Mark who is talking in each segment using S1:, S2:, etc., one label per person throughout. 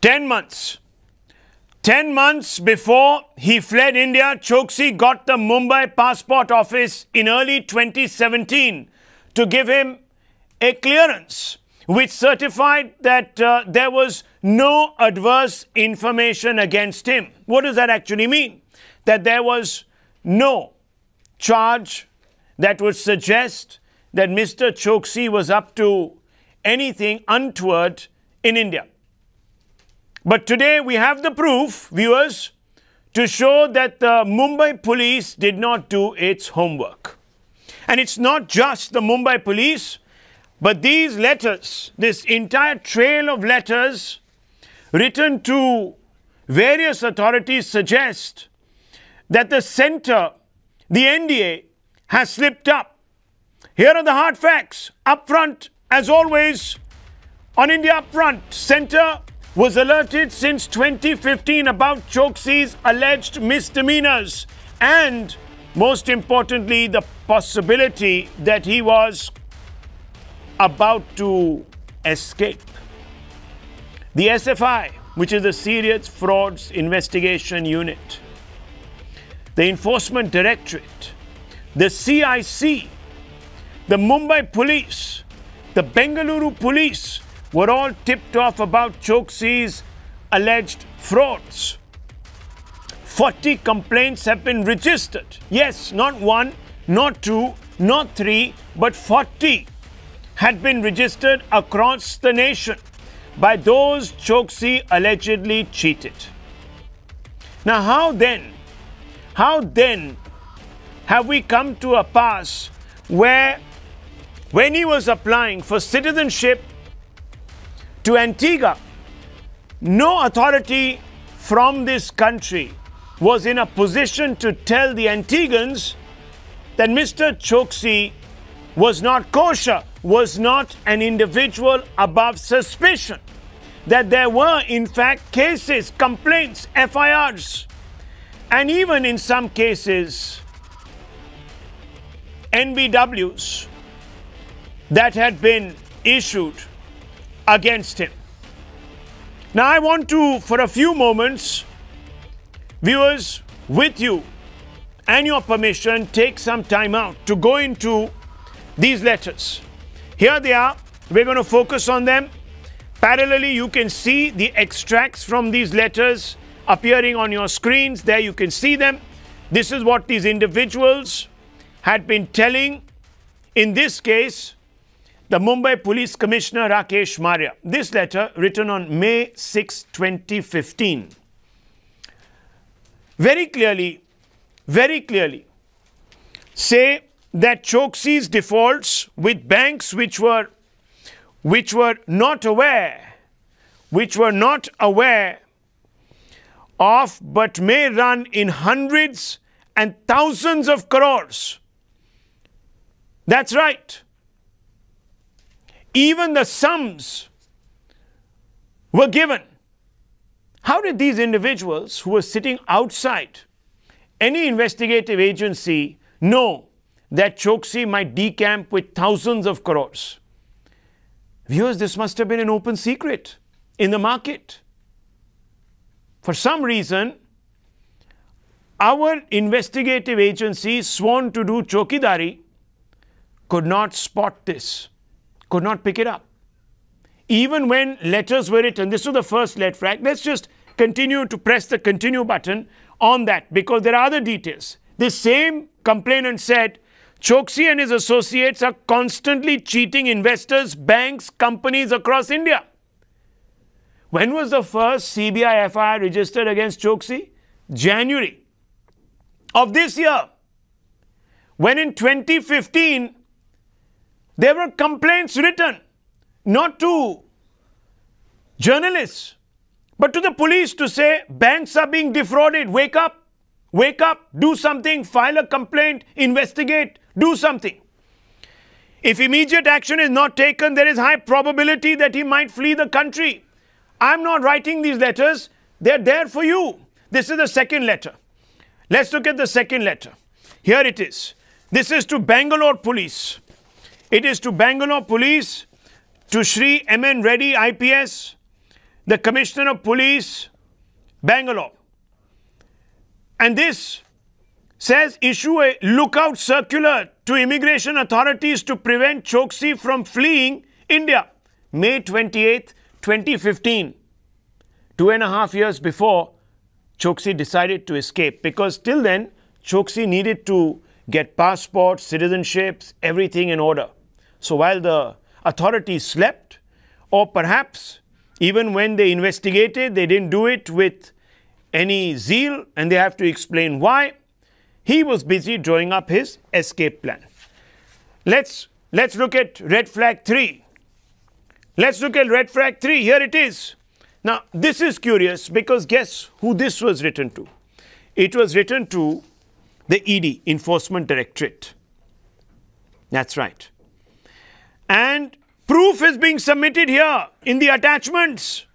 S1: 10 months. 10 months before he fled India, Choksi got the Mumbai Passport Office in early 2017 to give him a clearance which certified that there was no adverse information against him. What does that actually mean? That there was no charge that would suggest that Mr. Choksi was up to anything untoward in India. But today we have the proof, viewers, to show that the Mumbai Police did not do its homework. And it's not just the Mumbai Police, but these letters, this entire trail of letters written to various authorities suggest that the centre, the NDA, has slipped up. Here are the hard facts. Upfront, as always, on India Upfront, centre was alerted since 2015 about Choksi's alleged misdemeanors and, most importantly, the possibility that he was about to escape. The SFI, which is the Serious Frauds Investigation Unit, the Enforcement Directorate, the CIC, the Mumbai Police, the Bengaluru Police were all tipped off about Choksi's alleged frauds. 40 complaints have been registered. Yes, not one, not two, not three, but 40 had been registered across the nation by those Choksi allegedly cheated. Now, how then have we come to a pass where, when he was applying for citizenship to Antigua, no authority from this country was in a position to tell the Antiguans that Mr. Choksi was not kosher, was not an individual above suspicion, that there were in fact cases, complaints, FIRs, and even in some cases NBWs that had been issued against him. Now I want to, for a few moments, viewers, with you and your permission, take some time out to go into these letters. Here they are. We're going to focus on them. Parallelly, you can see the extracts from these letters appearing on your screens. There you can see them. This is what these individuals had been telling, in this case, the Mumbai Police Commissioner Rakesh Maria. This letter, written on May 6, 2015, very clearly say that Choksi's defaults with banks which were not aware of, but may run in hundreds and thousands of crores. That's right. Even the sums were given. How did these individuals who were sitting outside any investigative agency know that Choksi might decamp with thousands of crores? Viewers, this must have been an open secret in the market. For some reason, our investigative agencies sworn to do chokidari could not spot this, could not pick it up. Even when letters were written, this was the first lead flag. Let's just continue to press the continue button on that, because there are other details. This same complainant said, Choksi and his associates are constantly cheating investors, banks, companies across India. When was the first CBI FIR registered against Choksi? January of this year. When in 2015, there were complaints written, not to journalists, but to the police, to say banks are being defrauded. Wake up, do something, file a complaint, investigate, do something. If immediate action is not taken, there is high probability that he might flee the country. I'm not writing these letters. They're there for you. This is the second letter. Let's look at the second letter. Here it is. This is to Bangalore Police. It is to Bangalore Police, to Shri M.N. Reddy, IPS, the Commissioner of Police, Bangalore. And this says, issue a lookout circular to immigration authorities to prevent Choksi from fleeing India. May 28th, 2015. 2.5 years before Choksi decided to escape, because till then Choksi needed to get passports, citizenships, everything in order. So while the authorities slept, or perhaps even when they investigated, they didn't do it with any zeal, and they have to explain why, he was busy drawing up his escape plan. Let's look at red flag 3. Let's look at red flag 3. Here it is. Now, this is curious because guess who this was written to? It was written to the ED, Enforcement Directorate. That's right. And proof is being submitted here in the attachments.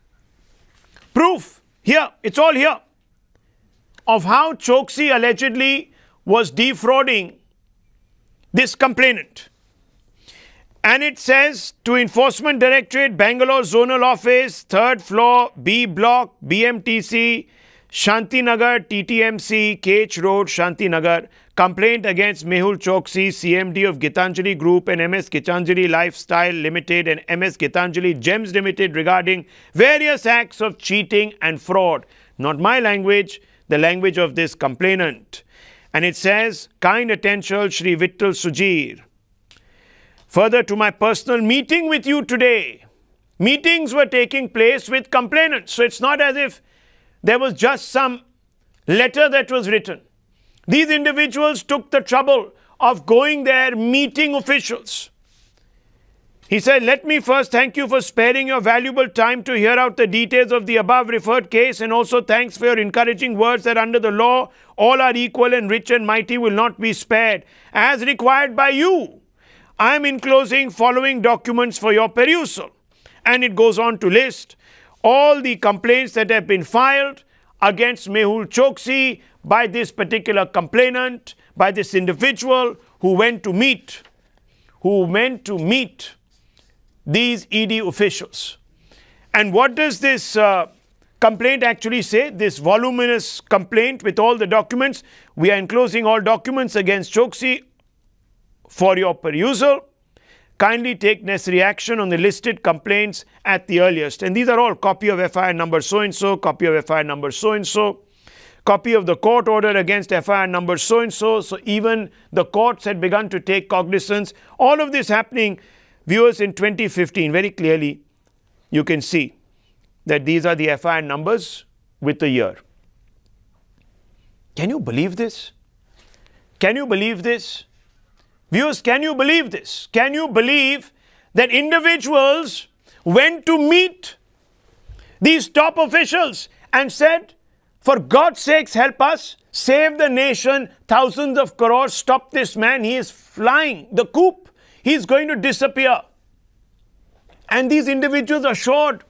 S1: Proof here, it's all here, of how Choksi allegedly was defrauding this complainant. And it says to Enforcement Directorate, Bangalore Zonal Office, 3rd floor, B block, BMTC, Shantinagar, TTMC, KH Road, Shantinagar. Complaint against Mehul Choksi, CMD of Gitanjali Group and MS Gitanjali Lifestyle Limited and MS Gitanjali Gems Limited regarding various acts of cheating and fraud. Not my language, the language of this complainant. And it says, kind attention, Shri Vittal Sujir. Further to my personal meeting with you today, meetings were taking place with complainants. So it's not as if there was just some letter that was written. These individuals took the trouble of going there, meeting officials. He said, let me first thank you for sparing your valuable time to hear out the details of the above referred case, and also thanks for your encouraging words that under the law, all are equal and rich and mighty will not be spared, as required by you. I am enclosing following documents for your perusal. And it goes on to list all the complaints that have been filed against Mehul Choksi by this particular complainant, by this individual who went to meet these ED officials. And what does this complaint actually say? This voluminous complaint with all the documents. We are enclosing all documents against Choksi for your perusal. Kindly take necessary action on the listed complaints at the earliest. And these are all copy of FIR number so-and-so, copy of FIR number so-and-so, copy of the court order against FIR number so-and-so. So even the courts had begun to take cognizance. All of this happening, viewers, in 2015. Very clearly, you can see that these are the FIR numbers with the year. Can you believe this? Can you believe this? Viewers, can you believe this? Can you believe that individuals went to meet these top officials and said, for God's sakes, help us, save the nation, thousands of crores, stop this man, he is flying the coop, he is going to disappear. And these individuals assured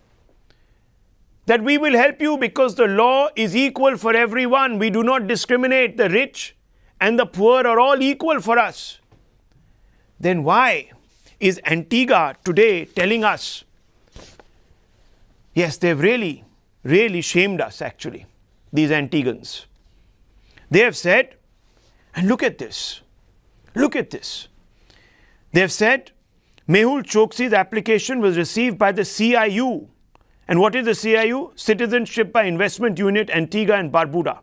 S1: that we will help you because the law is equal for everyone. We do not discriminate. The rich and the poor are all equal for us. Then why is Antigua today telling us, yes, they've really shamed us actually, these Antiguans. They have said, and look at this, they have said, Mehul Choksi's application was received by the CIU. And what is the CIU? Citizenship by Investment Unit, Antigua and Barbuda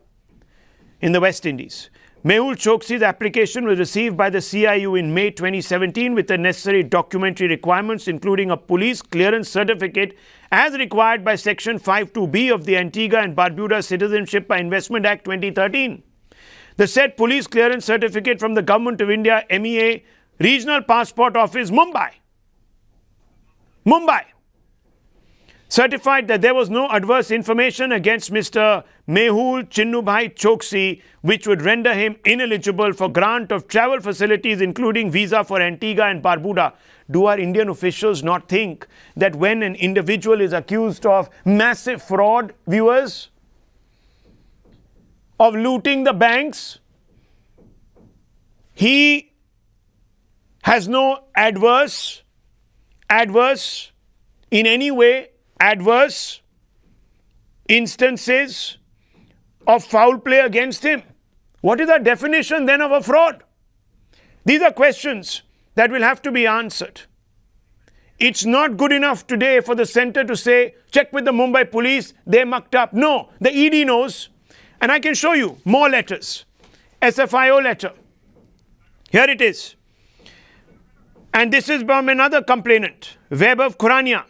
S1: in the West Indies. Mehul Choksi's application was received by the CIU in May 2017 with the necessary documentary requirements, including a police clearance certificate as required by Section 52B of the Antigua and Barbuda Citizenship by Investment Act 2013. The said police clearance certificate from the Government of India, MEA, Regional Passport Office, Mumbai, certified that there was no adverse information against Mr. Mehul Bhai Choksi which would render him ineligible for grant of travel facilities including visa for Antigua and Barbuda. Do our Indian officials not think that when an individual is accused of massive fraud, viewers, of looting the banks, he has no adverse in any way, adverse instances of foul play against him. What is the definition then of a fraud? These are questions that will have to be answered. It's not good enough today for the center to say, check with the Mumbai police, they mucked up. No, the ED knows. And I can show you more letters. SFIO letter. Here it is. And this is from another complainant, Vaibhav Khurania.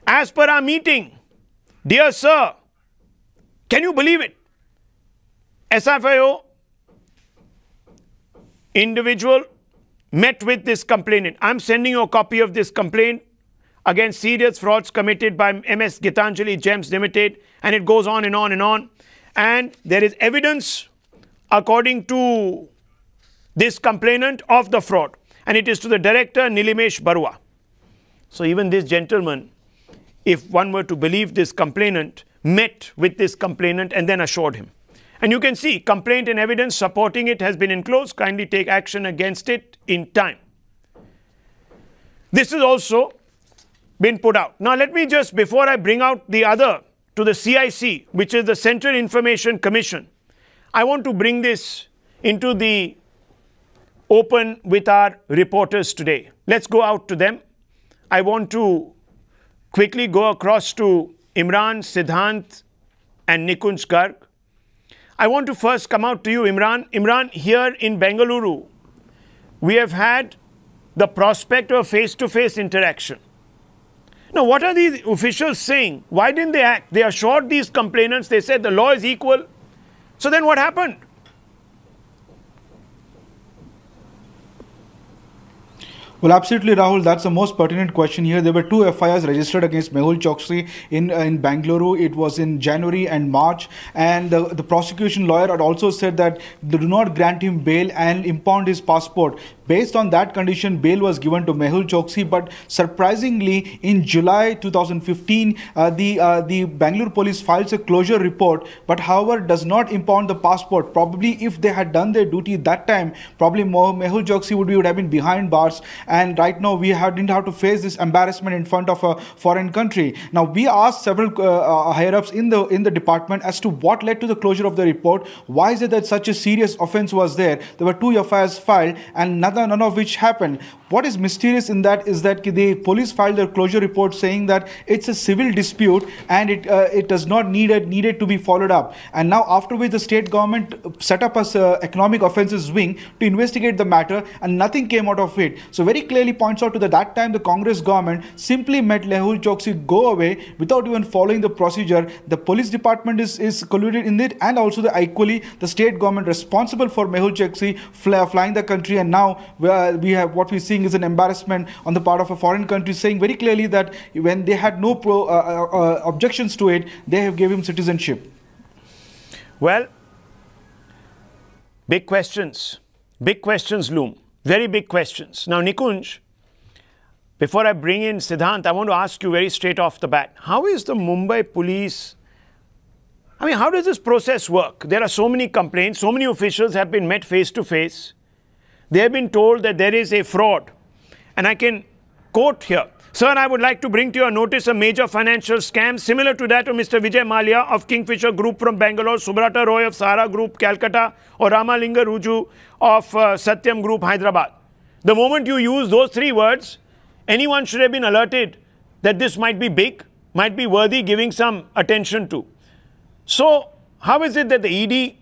S1: As per our meeting, dear sir, can you believe it? SFIO individual met with this complainant. I'm sending you a copy of this complaint against serious frauds committed by MS Gitanjali Gems Limited, and it goes on and on and on. And there is evidence, according to this complainant, of the fraud. And it is to the director, Nilimesh Barua. So even this gentleman, if one were to believe this complainant, met with this complainant and then assured him. And you can see complaint and evidence supporting it has been enclosed. Kindly take action against it in time. This has also been put out. Now let me just, before I bring out the other to the CIC, which is the Central Information Commission, I want to bring this into the open with our reporters today. Let's go out to them. I want to quickly go across to Imran, Siddhant and Nikunj Garg. I want to first come out to you, Imran. Imran, here in Bengaluru, we have had the prospect of face-to-face interaction. Now, what are these officials saying? Why didn't they act? They assured these complainants, they said the law is equal. So then what happened?
S2: Well, absolutely, Rahul. That's the most pertinent question here. There were 2 FIRs registered against Mehul Choksi in Bangalore. It was in January and March. And the prosecution lawyer had also said that they do not grant him bail and impound his passport. Based on that condition, bail was given to Mehul Choksi. But surprisingly, in July 2015, the Bangalore police files a closure report, but however does not impound the passport. Probably if they had done their duty that time, probably Mehul Choksi would have been behind bars. And right now, we didn't have to face this embarrassment in front of a foreign country. Now, we asked several higher-ups in the department as to what led to the closure of the report. Why is it that such a serious offense was there? There were 2 FIRs filed, and none of which happened. What is mysterious in that is that the police filed their closure report saying that it's a civil dispute and it does not needed to be followed up. And now, after which the state government set up as economic offences wing to investigate the matter, and nothing came out of it. So very clearly points out to that time the Congress government simply let Mehul Choksi go away without even following the procedure. The police department is colluded in it, and also equally the state government responsible for Mehul Choksi flying the country. And now we have what we're seeing is an embarrassment on the part of a foreign country, saying very clearly that when they had no objections to it, they have given him citizenship.
S1: Well, big questions loom. Very big questions. Now, Nikunj, before I bring in Siddhant, I want to ask you very straight off the bat, how is the Mumbai police, how does this process work? There are so many complaints, so many officials have been met face to face. They have been told that there is a fraud. And I can quote here, sir, I would like to bring to your notice a major financial scam similar to that of Mr. Vijay Mallya of Kingfisher Group from Bangalore, Subrata Roy of Sahara Group, Calcutta, or Ramalinga Ruju of Satyam Group, Hyderabad. The moment you use those 3 words, anyone should have been alerted that this might be big, might be worthy giving some attention to. So, how is it that the ED,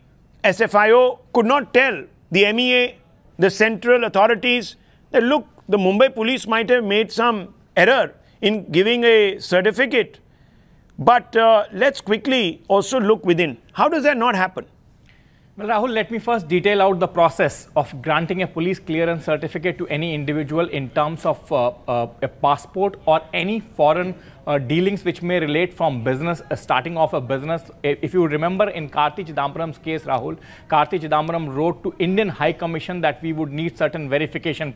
S1: SFIO could not tell the MEA, the central authorities, that look, the Mumbai police might have made some error in giving a certificate, but let's quickly also look within. How does that not happen?
S3: Well, Rahul, let me first detail out the process of granting a police clearance certificate to any individual in terms of a passport or any foreign dealings which may relate from business, starting off a business. If you remember in Karti Chidambaram's case, Rahul, Karti Chidambaram wrote to Indian High Commission that we would need certain verification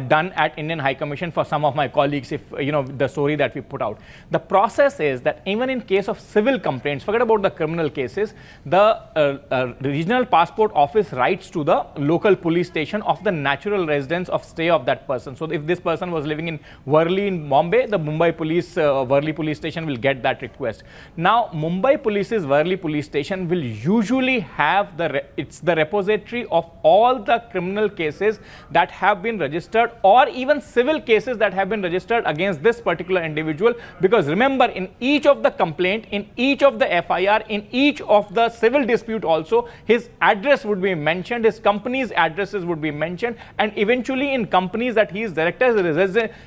S3: done at Indian High Commission for some of my colleagues, if you know the story that we put out. The process is that even in case of civil complaints, forget about the criminal cases, the regional passport office writes to the local police station of the natural residence of stay of that person. So if this person was living in Worli in Bombay, the Mumbai police Worli police station will get that request. Now, Mumbai Police's Worli police station will usually have it's the repository of all the criminal cases that have been registered, or even civil cases that have been registered against this particular individual. Because remember, in each of the complaint, in each of the FIR, in each of the civil dispute also, his address would be mentioned, his company's addresses would be mentioned, and eventually in companies that he is director,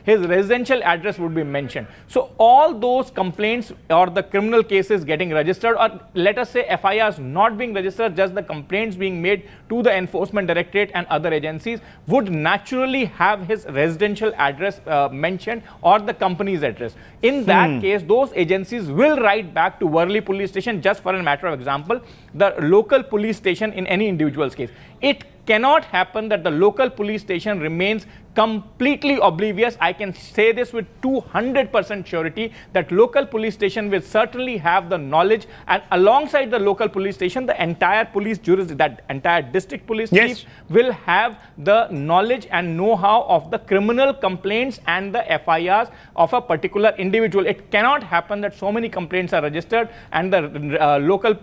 S3: his residential address would be mentioned. So all those complaints or the criminal cases getting registered, or let us say FIRs not being registered, just the complaints being made to the Enforcement Directorate and other agencies, would naturally have his residential address mentioned, or the company's address. In that case, those agencies will write back to Worli police station. Just for a matter of example, the local police station in any individual's case, it cannot happen that the local police station remains completely oblivious. I can say this with 200% surety that local police station will certainly have the knowledge, and alongside the local police station, the entire police jurisdiction, that entire district police chief will have the knowledge and know-how of the criminal complaints and the FIRs of a particular individual. It cannot happen that so many complaints are registered and the local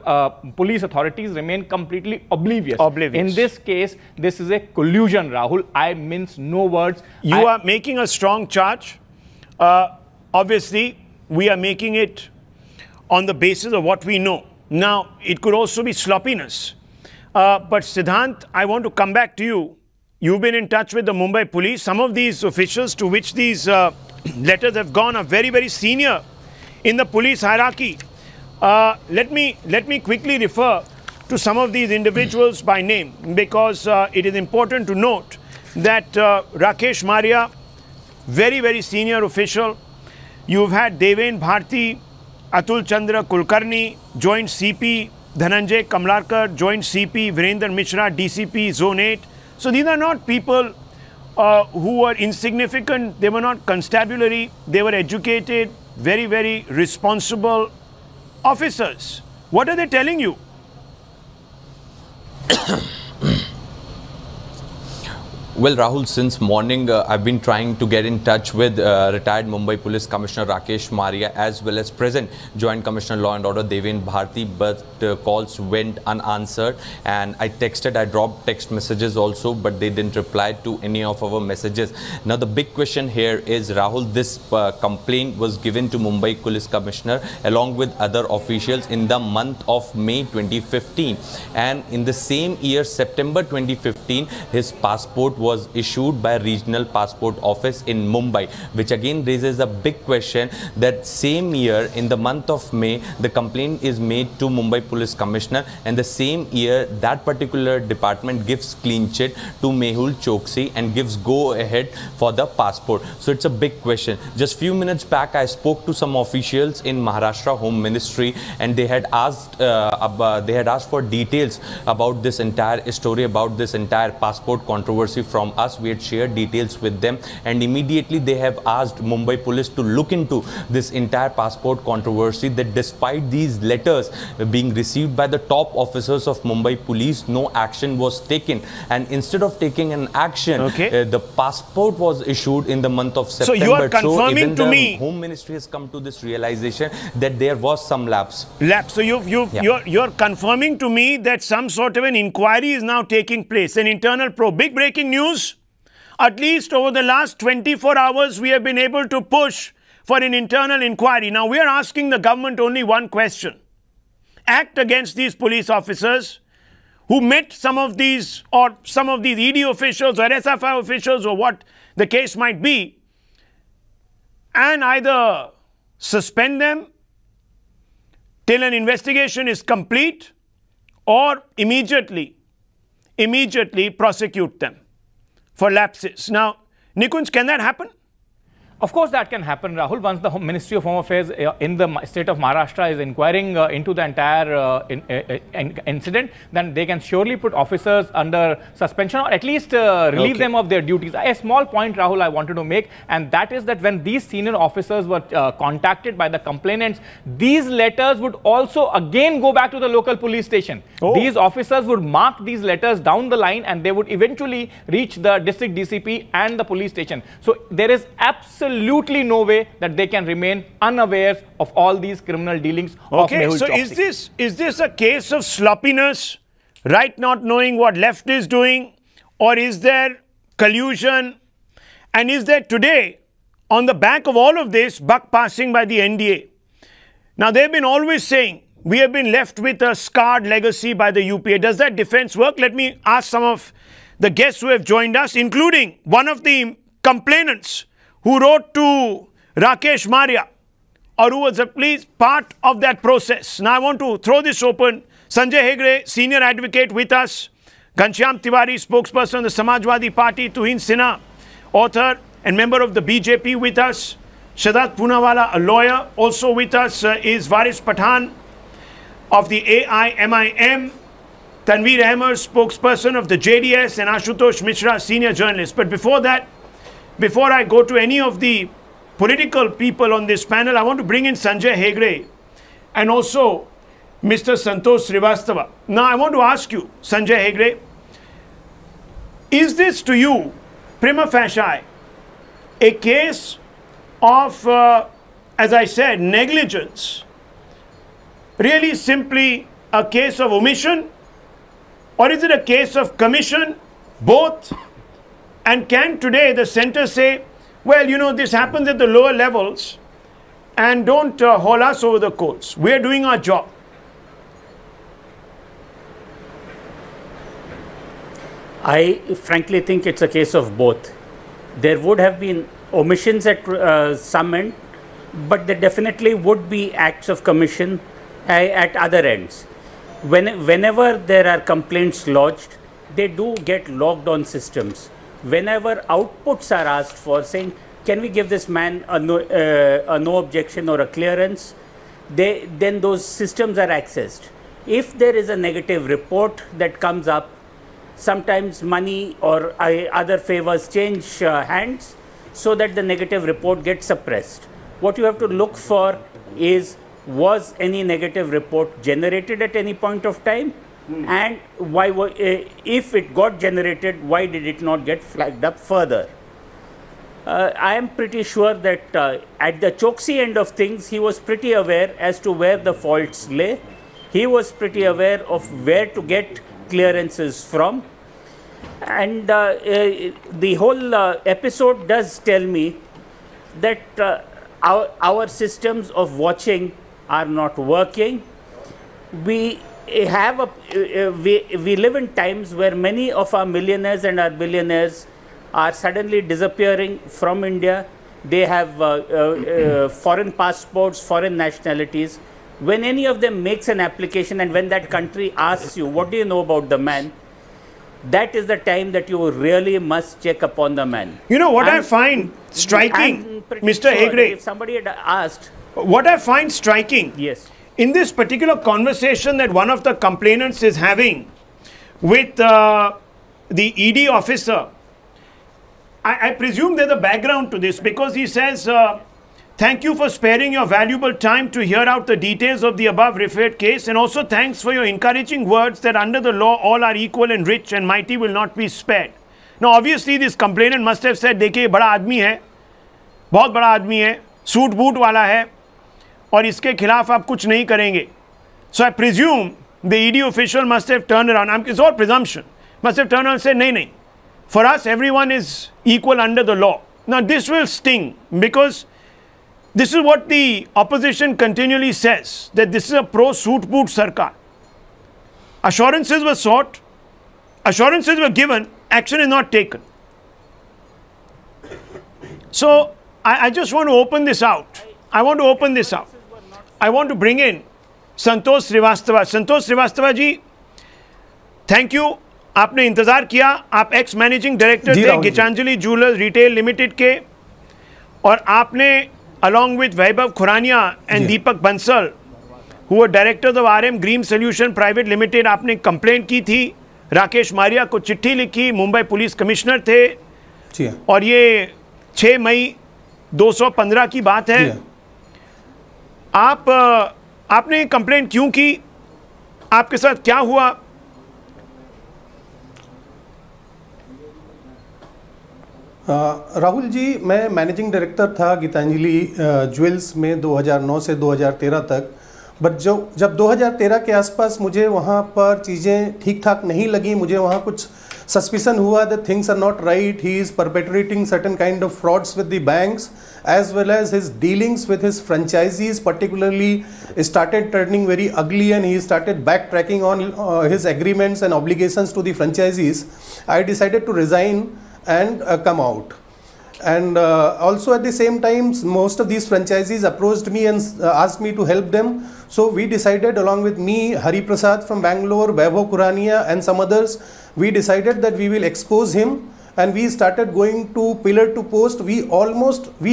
S3: police authorities remain completely oblivious. In this case, this is a collusion, Rahul. I mince no words.
S1: You are making a strong charge. Obviously, we are making it on the basis of what we know. Now, it could also be sloppiness. But Siddhant, I want to come back to you. You've been in touch with the Mumbai Police. Some of these officials to which these letters have gone are very, very senior in the police hierarchy. Let me quickly refer to some of these individuals by name, because it is important to note that Rakesh Maria, very, very senior official. You've had Deven Bharti, Atul Chandra Kulkarni, Joint CP, Dhananjay Kamlarkar, Joint CP, Virendra Mishra, DCP, Zone 8. So these are not people who were insignificant. They were not constabulary. They were educated, very, very responsible officers. What are they telling you?
S4: Well, Rahul, since morning, I've been trying to get in touch with retired Mumbai Police Commissioner Rakesh Maria, as well as present Joint Commissioner Law and Order Deven Bharti, but calls went unanswered. And I dropped text messages also, but they didn't reply to any of our messages. Now, the big question here is, Rahul, this complaint was given to Mumbai Police Commissioner along with other officials in the month of May 2015. And in the same year, September 2015, his passport was issued by Regional Passport Office in Mumbai, which again raises a big question that same year in the month of May, the complaint is made to Mumbai Police Commissioner, and the same year that particular department gives clean chit to Mehul Choksi and gives go ahead for the passport. So it's a big question. Just few minutes back, I spoke to some officials in Maharashtra Home Ministry, and they had asked for details about this entire story, about this entire passport controversy from us. We had shared details with them, and immediately they have asked Mumbai Police to look into this entire passport controversy, that despite these letters being received by the top officers of Mumbai Police, no action was taken. And instead of taking an action, the passport was issued in the month of September.
S1: So you are confirming to me,
S4: Home Ministry has come to this realization that there was some lapse.
S1: So you're confirming to me that some sort of an inquiry is now taking place, an internal probe. Big breaking news. At least over the last 24 hours, we have been able to push for an internal inquiry. Now, we are asking the government only one question. Act against these police officers who met some of these ED officials or SFI officials, or what the case might be, and either suspend them till an investigation is complete, or immediately prosecute them for lapses. Now, Nikunj, can that happen?
S3: Of course, that can happen, Rahul. Once the Ministry of Home Affairs in the state of Maharashtra is inquiring into the entire incident, then they can surely put officers under suspension, or at least relieve them of their duties. A small point, Rahul, I wanted to make, and that is that when these senior officers were contacted by the complainants, these letters would also again go back to the local police station. These officers would mark these letters down the line, and they would eventually reach the district DCP and the police station. So there is absolutely absolutely no way that they can remain unaware of all these criminal dealings of Mehul
S1: so
S3: Choksi.
S1: is this a case of sloppiness, right not knowing what left is doing, or is there collusion? And is there today, on the back of all of this, buck passing by the NDA? Now, they've been always saying, we have been left with a scarred legacy by the UPA. Does that defense work? Let me ask some of the guests who have joined us, including one of the complainants who wrote to Rakesh Maria, or who was at least part of that process. Now, I want to throw this open. Sanjay Hegde, senior advocate with us. Ghanshyam Tiwari, spokesperson of the Samajwadi Party. Tuhin Sinha, author and member of the BJP with us. Shadat Poonawala, a lawyer. Also with us is Varis Pathan of the AIMIM. Tanveer Ahmed, spokesperson of the JDS, and Ashutosh Mishra, senior journalist. But before that, before I go to any of the political people on this panel, I want to bring in Sanjay Hegde and also Mr. Santosh Srivastava. Now, I want to ask you, Sanjay Hegde, is this to you, prima facie, a case of, as I said, negligence, really simply a case of omission, or is it a case of commission, both? And can today the centre say, well, you know, this happens at the lower levels and don't haul us over the coals. We're doing our job.
S5: I frankly think it's a case of both. There would have been omissions at some end, but there definitely would be acts of commission at other ends. Whenever there are complaints lodged, they do get logged on systems. Whenever outputs are asked for, saying, can we give this man a no objection or a clearance, then those systems are accessed. If there is a negative report that comes up, sometimes money or other favors change hands so that the negative report gets suppressed. What you have to look for is, was any negative report generated at any point of time? And why, if it got generated, why did it not get flagged up further? I am pretty sure that at the Choksi end of things, he was pretty aware as to where the faults lay. He was pretty aware of where to get clearances from. And the whole episode does tell me that our systems of watching are not working. We live in times where many of our millionaires and our billionaires are suddenly disappearing from India. They have foreign passports, foreign nationalities. When any of them makes an application and when that country asks you, what do you know about the man? That is the time that you really must check upon the man.
S1: You know what I find striking, Mr. Hegde?
S5: If somebody had asked.
S1: What I find striking,
S5: yes,
S1: in this particular conversation that one of the complainants is having with the ED officer, I presume there's a background to this, because he says, thank you for sparing your valuable time to hear out the details of the above referred case, and also thanks for your encouraging words that under the law all are equal and rich and mighty will not be spared. Now obviously this complainant must have said, देखिए बड़ा आदमी है, बहुत बड़ा आदमी है, suit boot वाला है, और इसके खिलाफ आप कुछ नहीं करेंगे. So I presume the ED official must have turned around, it's all presumption, must have turned around and said, नहीं नहीं, for us everyone is equal under the law. Now this will sting, because this is what the opposition continually says, that this is a pro-suit boot sarkar. Assurances were sought, assurances were given, action is not taken. So I just want to open this out. I want to bring in Santosh Srivastava. Santosh Srivastava ji, thank you. आपने इंतजार किया. आप x managing director थे Geetanjali jewellers retail limited के, और आपने along with Vaibhav Khurania and Deepak Bansal, who were directors of RM Green Solution Private Limited, आपने complaint की थी. राकेश मारिया को चिट्ठी लिखी, मुंबई पुलिस कमिश्नर थे, और ये 6 मई 215 की बात है. आपने कंप्लेंट क्यों की? आपके साथ क्या हुआ?
S6: राहुल जी, मैं मैनेजिंग डायरेक्टर था गीतांजलि ज्वेल्स में 2009 से 2013 तक। बट जब 2013 के आसपास मुझे वहाँ पर चीज़ें ठीक ठाक नहीं लगी, मुझे वहाँ कुछ सस्पिशन हुआ that things are not right, he is perpetrating certain kind of frauds with the banks as well as his dealings with his franchisees particularly started turning very ugly, and he started backtracking on his agreements and obligations to the franchisees. I decided to resign and come out. And also at the same time, most of these franchisees approached me and asked me to help them. So we decided, along with me, Hari Prasad from Bangalore, Vaibhav Kurania and some others, we decided that we will expose him, and we started going to pillar to post. We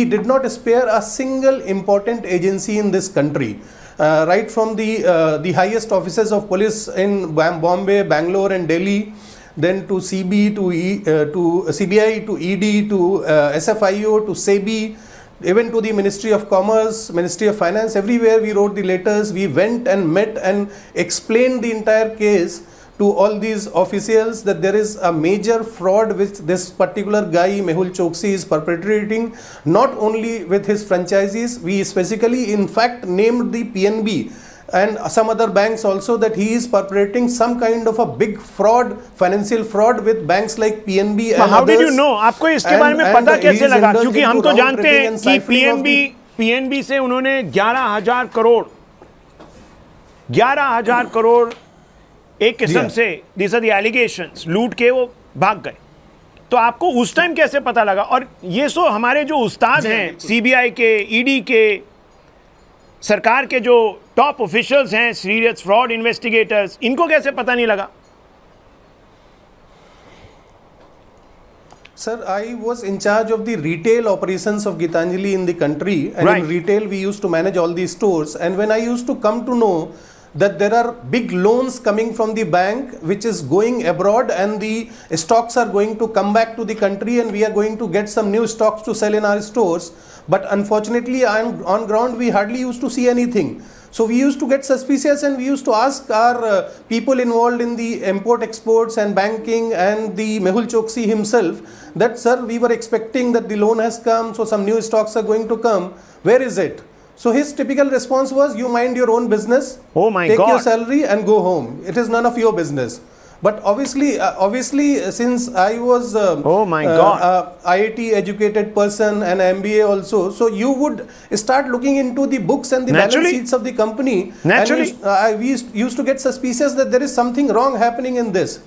S6: did not spare a single important agency in this country. Right from the highest officers of police in Bombay, Bangalore and Delhi, then to CBI, to ED, to SFIO, to SEBI, even to the Ministry of Commerce, Ministry of Finance, everywhere we wrote the letters. We went and met and explained the entire case to all these officials that there is a major fraud which this particular guy Mehul Choksi is perpetrating, not only with his franchisees. We specifically in fact named the PNB and some other banks also, that he is perpetrating some kind of a big fraud, financial fraud with banks like PNB and
S1: how
S6: others.
S1: did you know? आपको इसके बारे में पता कैसे लगा? क्योंकि हम तो जानते हैं कि PNB से उन्होंने 11,000 करोड़ एक किस्म से, these are the allegations, लूट के वो भाग गए। तो आपको उस टाइम कैसे पता लगा? और ये सो हमारे जो उस्ताद हैं, CBI के, ED के, सरकार के जो टॉप ऑफिशियल्स हैं, सीरियस फ्रॉड इन्वेस्टिगेटर्स, इनको कैसे पता नहीं लगा?
S6: Sir, I was in charge of the retail operations of Gitanjali in the country, and in retail we used to manage all these stores. And when I used to come to know that there are big loans coming from the bank which is going abroad, and the stocks are going to come back to the country, and we are going to get some new stocks to sell in our stores, but unfortunately on ground we hardly used to see anything. So we used to get suspicious, and we used to ask our people involved in the import exports and banking and the Mehul Choksi himself that, sir, we were expecting that the loan has come, so some new stocks are going to come, where is it? So his typical response was, you mind your own business,
S1: oh my
S6: take
S1: God,
S6: your salary and go home. It is none of your business. But obviously, since I was
S1: oh my God,
S6: IIT educated person and MBA also, so you would start looking into the books and the balance sheets of the company.
S1: Naturally.
S6: And we used to get suspicious that there is something wrong happening in this.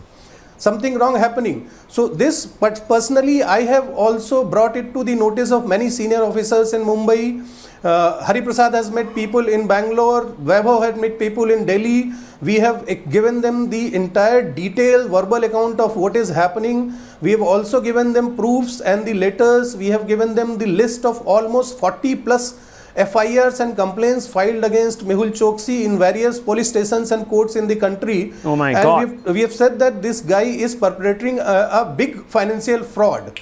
S6: Something wrong happening. So this, but personally, I have also brought it to the notice of many senior officers in Mumbai. Hari Prasad has met people in Bangalore, Vaibhav had met people in Delhi. We have given them the entire detailed verbal account of what is happening. We have also given them proofs and the letters. We have given them the list of almost 40 plus FIRs and complaints filed against Mehul Choksi in various police stations and courts in the country.
S1: Oh my God.
S6: And we have said that this guy is perpetrating a big financial fraud.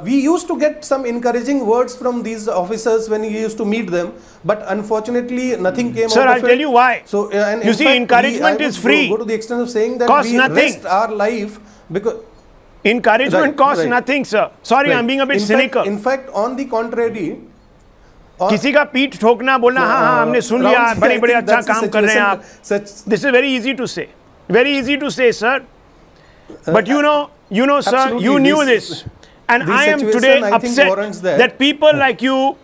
S6: We used to get some encouraging words from these officers when we used to meet them, but unfortunately nothing came out of it.
S1: Sir, I'll tell you why.
S6: So, and
S1: you see, encouragement is free.
S6: Go to the extent of saying that
S1: costs
S6: we
S1: nothing.
S6: risked our life because
S1: encouragement costs nothing, sir. Sorry, I'm being a bit cynical.
S6: In fact, on the contrary,
S1: किसी का पीठ ठोकना, बोलना हाँ हाँ हमने सुन लिया, बड़े बड़े अच्छा काम कर रहे हैं आप. This is very easy to say. Very easy to say, sir. But you know, sir, you knew this. And I am today upset that people like you,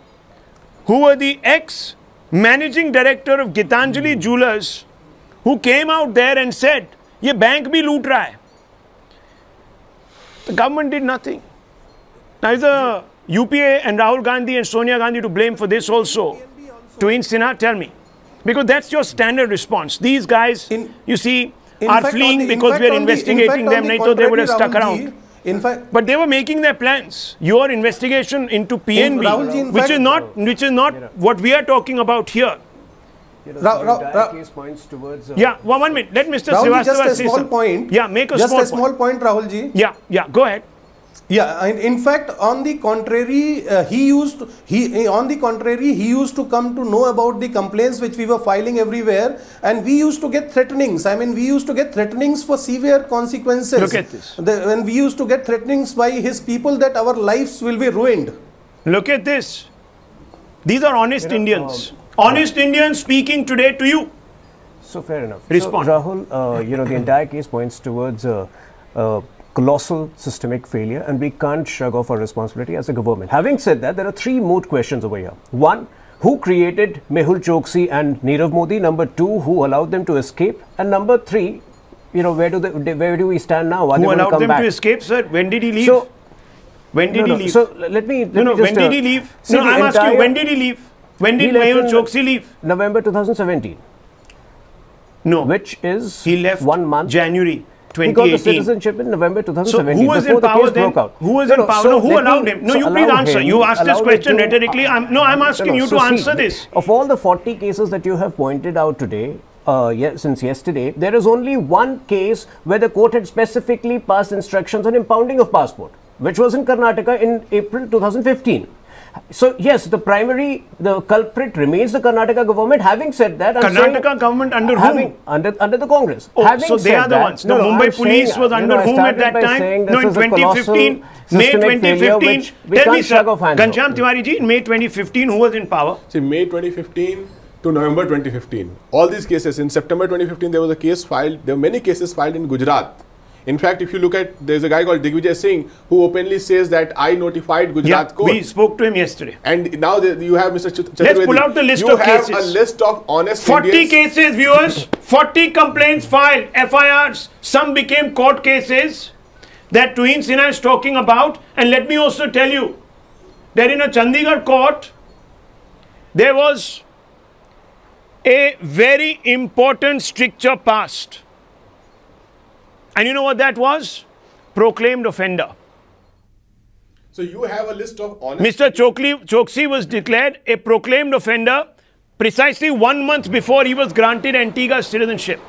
S1: who were the ex-managing director of Gitanjali Jewelers, who came out there and said, "ये bank भी लूट रहा है." The government did nothing. Now is the UPA and Rahul Gandhi and Sonia Gandhi to blame for this also? Twin Sinha, tell me, because that's your standard response. These guys, you see, are fleeing because we are investigating them. Nahi to they would have stuck around.
S6: In fact,
S1: but they were making their plans. Your investigation into PNB, which is not what we are talking about here.
S7: Case points towards.
S1: Yeah, 1 minute. Let Mr. Srivastava say
S6: just a small point.
S1: Yeah, make a
S6: just
S1: small
S6: a small point, Rahul ji.
S1: Yeah, go ahead.
S6: Yeah, in fact, on the contrary, he used to come to know about the complaints which we were filing everywhere, and we used to get threatenings. I mean, we used to get threatenings for severe consequences.
S1: Look at this.
S6: When we used to get threatenings by his people that our lives will be ruined.
S1: Look at this. These are honest Indians. Honest Indians speaking today to you.
S7: So fair enough.
S1: Respond.
S7: So, Rahul, the entire case points towards colossal systemic failure, and we can't shrug off our responsibility as a government. Having said that, there are three moot questions over here. One, who created Mehul Choksi and Nirav Modi? Number two, who allowed them to escape? And number three, where do we stand now?
S1: Who allowed them to escape, sir? When did he leave?
S7: So,
S1: when did he leave?
S7: So let me just,
S1: when did he leave? No, I'm asking you, when did he leave? When did Mehul Choksi leave?
S7: November 2017.
S1: No.
S7: Which is
S1: he left
S7: 1 month.
S1: January 2018.
S7: He got the citizenship in November 2017.
S1: So who was in power then? Who was in power? No, who allowed him? No, you please answer. You asked this question rhetorically. I'm asking you to answer this.
S7: Of all the 40 cases that you have pointed out today, since yesterday, there is only one case where the court had specifically passed instructions on impounding of passport, which was in Karnataka in April 2015. So yes, the culprit remains the Karnataka government. Having said that,
S1: Karnataka government under whom?
S7: Under the Congress.
S1: Oh, so they are the ones. The Mumbai Police was under whom at that time? No, in 2015, May 2015. Tell me, sir, Ghanshyam Tiwari ji, in May 2015, who was in power?
S8: See, May 2015 to November 2015. All these cases, in September 2015, there was a case filed. There were many cases filed in Gujarat. In fact, if you look at, there's a guy called Digvijay Singh who openly says that I notified Gujarat court.
S1: We spoke to him yesterday.
S8: And now you have Mr. Chaturvedi.
S1: Let's pull out the list of cases.
S8: You have a list of honest
S1: 40
S8: Indians.
S1: cases, viewers. 40 complaints filed, FIRs. Some became court cases that Tuhin Sinha is talking about. And let me also tell you that in a Chandigarh court, there was a very important stricture passed. And you know what that was? Proclaimed offender.
S8: So you have a list of honest...
S1: Mr. Choksi was declared a proclaimed offender precisely 1 month before he was granted Antigua citizenship.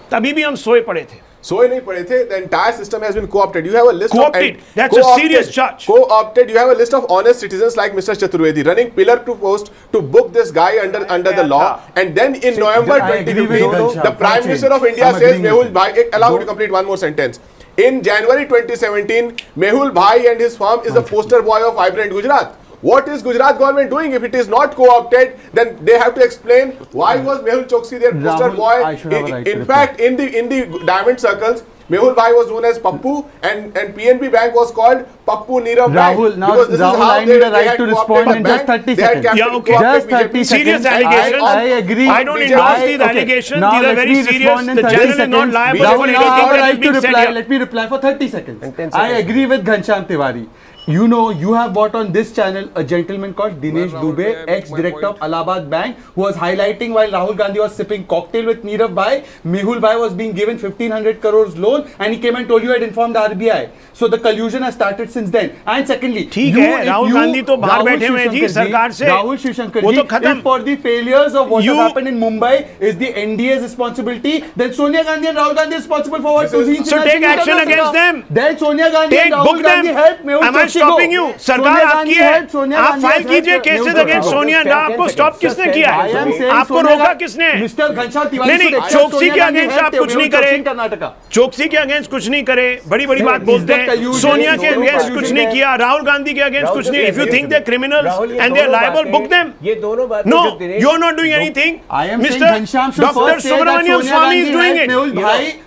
S1: Tabhi bhi hum soye pade the.
S8: Soye nahi pade the. The entire system has been co-opted. You have a list
S1: co-opted. That's a serious charge.
S8: Co-opted. You have a list of honest citizens like Mr. Chaturvedi running pillar to post to book this guy under the law. And then in November 2015, the Prime Minister of India says, Mehul Bhai, allow me to complete one more sentence. In January 2017, Mehul Bhai and his firm is the poster boy of Vibrant Gujarat. What is Gujarat government doing? If it is not co-opted, then they have to explain why was Mehul Choksi their poster boy. In fact, in the diamond circles, Mehul Bhai was known as Pappu, and PNB Bank was called Pappu Nirav Bank.
S2: Rahul, now Rahul, I need a right to respond in just 30 seconds.
S1: Yeah, okay.
S2: Just 30
S1: serious
S2: seconds.
S1: allegations.
S2: I agree.
S1: I don't endorse these allegations.
S2: Now
S1: these are very serious. The channel is not liable for anything that is being said here.
S2: Let me reply for 30 seconds. I agree with Ghanshyam Tiwari. You know, you have brought on this channel a gentleman called Dinesh Dubey, ex-director of Allahabad Bank, who was highlighting while Rahul Gandhi was sipping cocktail with Nirav Bhai, Mehul Bhai was being given 1500 crores loan, and he came and told you had informed the RBI. So the collusion has started since then. And secondly,
S1: Rahul Gandhi to bahar baithe hue ji, sarkar se.
S2: Rahul Shishankar, if for the failures of what has happened in Mumbai is the NDA's responsibility, then Sonia Gandhi and Rahul Gandhi is responsible for what Tuhin Sinha.
S1: So take action against them.
S2: Then Sonia Gandhi and Rahul Gandhi help Mehul Choksi.
S1: Stopping you. सरकार आपकी है. आप file कीजिए cases against Sonia Gandhi. आपको stop किसने किया है? आपको रोका किसने?
S2: मिस्टर घनश्याम तिवारी.
S1: नहीं, चोक्सी के अगेंस्ट आप कुछ नहीं करे. चोक्सी के अगेंस्ट कुछ नहीं करे. बड़ी बड़ी बात बोलते हैं. सोनिया के अगेंस्ट कुछ नहीं किया. राहुल गांधी के अगेंस्ट कुछ नहीं. If you think they're criminals and they're liable, book them. No, you're not doing anything. Mr. Dr. Subramanian Swamy is doing it.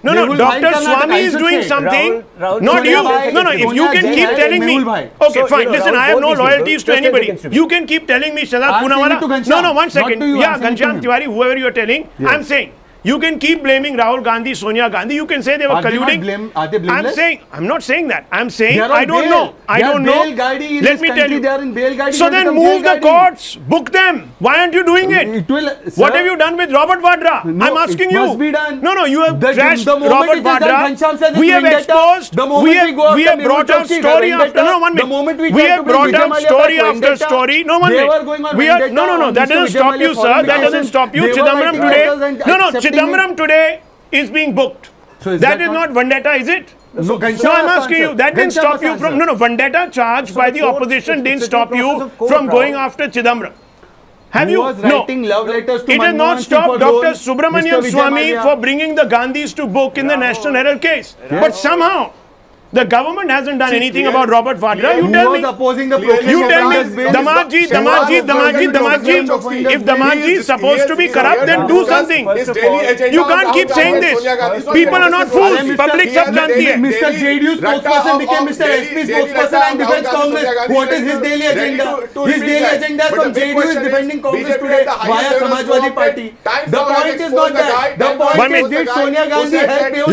S1: No, Dr. Swamy is doing something. Not you. No, if you can keep telling me. Okay, fine. Listen, I have no loyalties to anybody. You can keep telling me Shazad Poonawala. No, 1 second. Yeah, Ghanshyam Tiwari, whoever you're telling, I'm saying. You can keep blaming Rahul Gandhi, Sonia Gandhi. You can say they were colluding.
S2: Are they blameless?
S1: I'm not saying that. I'm saying I don't know. I don't know. Let me tell you. So then move the courts. Book them. Why aren't you doing it? What have you done with Robert Vadra? I'm asking you. No, you have trashed Robert Vadra. We have exposed. We have brought out story after. No, 1 minute. We have brought out story after story. No, 1 minute. No. That doesn't stop you, sir. That doesn't stop you. Chidambaram today. No. Chidambaram today is being booked.
S9: So
S1: that is not vendetta, is it?
S9: No,
S1: So I'm asking you, that didn't stop you from, no, vendetta charge by the opposition didn't stop you from going after Chidambaram. Have you?
S9: No. Love letters to
S1: It has not stopped Dr. Subramanian Swamy for bringing the Gandhis to book in the National Herald case. But somehow, the government hasn't done anything about Robert Vadra. You tell me.
S9: Opposing the
S1: You tell me, Damadji, if Damadji is supposed to be corrupt, then do something. You can't keep saying this. People are not fools. Public sab janti hai.
S9: Mr. JDU spokesperson became Mr. SP spokesperson and defends Congress. What is his daily agenda? His daily agenda from JDU is defending Congress today via Samajwadi Party. The point is not that. The point is did Sonia Gandhi help Mehul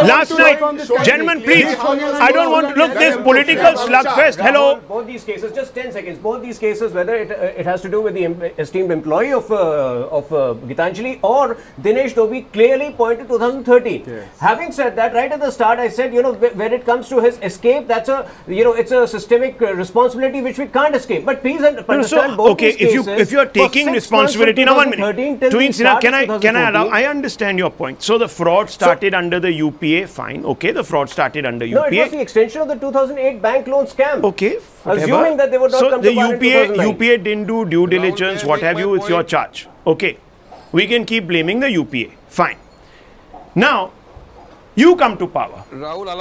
S1: Last night, gentlemen, please, I don't want to look this political slugfest. Hello.
S7: Both these cases, just 10 seconds. Both these cases, whether it has to do with the esteemed employee of Gitanjali or Dinesh Dobi, clearly point to 2013. Yes. Having said that, right at the start, I said, when it comes to his escape, that's it's a systemic responsibility which we can't escape. But please understand both these cases.
S1: If you are taking responsibility, now 1 minute. Can I allow? I understand your point. So the fraud started under the UPA, fine. Okay, the fraud started under UPA.
S7: No, it was the extension of the 2008 bank loan scam.
S1: Okay, whatever.
S7: Assuming that they would not come to power in 2009.
S1: UPA didn't do due diligence, what have you, it's your charge. Okay, we can keep blaming the UPA. Fine. Now, you come to power.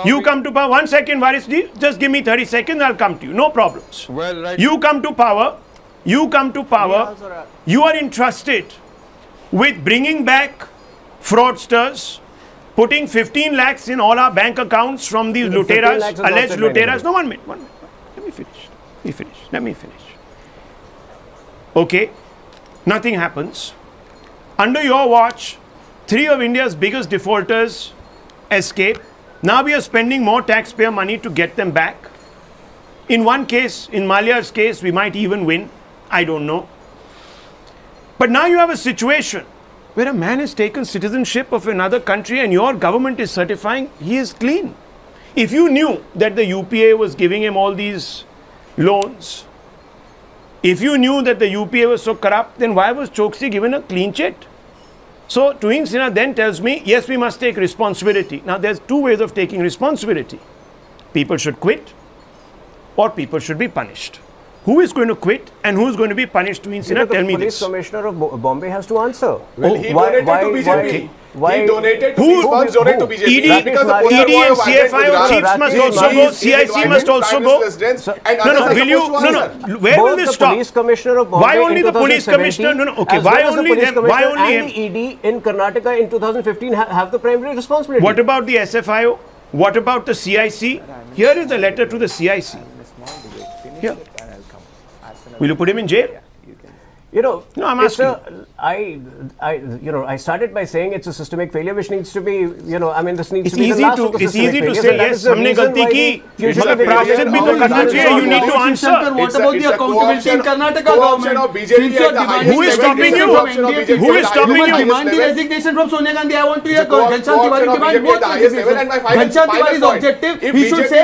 S1: You come to power. 1 second, Varisji. Just give me 30 seconds, I'll come to you. No problems.
S10: Well, right.
S1: You come to power. You are entrusted with bringing back fraudsters, putting 15 lakhs in all our bank accounts from these luteras, alleged luteras. No, 1 minute. Let me finish. Okay, nothing happens. Under your watch, 3 of India's biggest defaulters escape. Now we are spending more taxpayer money to get them back. In one case, in Malia's case, we might even win. I don't know. But now you have a situation where a man has taken citizenship of another country and your government is certifying he is clean. If you knew that the UPA was giving him all these loans, if you knew that the UPA was so corrupt, then why was Choksi given a clean chit? So Tuhin Sinha then tells me, yes, we must take responsibility. Now there's 2 ways of taking responsibility. People should quit or people should be punished. Who is going to quit and who is going to be punished? Tell me this.
S7: The police commissioner of Bombay has to answer.
S8: Well, he donated to BJP. He donated to funds donated to BJP.
S1: ED and CFIO chiefs must also go. CIC must also go. Where will this stop?
S7: Police commissioner of Bombay
S1: why only the police commissioner? Why only them? Why only him?
S7: And the ED in Karnataka in 2015 have the primary responsibility.
S1: What about the SFIO? What about the CIC? Here is the letter to the CIC. Here. Will you put him in jail?
S7: No,
S1: I'm asking.
S7: I started by saying it's a systemic failure which needs to be, this needs to be
S1: the last of the systemic failures. It's easy to say, yes, हमने गलती की, मगर प्रायश्चित भी तो करना चाहिए. You need to answer.
S9: What about the accountability in Karnataka government?
S1: Who is stopping you? Who is stopping you?
S9: You must demand the resignation from Sonia Gandhi. I want to hear Ghanshyam Tiwari demand both resignations. Ghanshyam Tiwari's objective, he should say,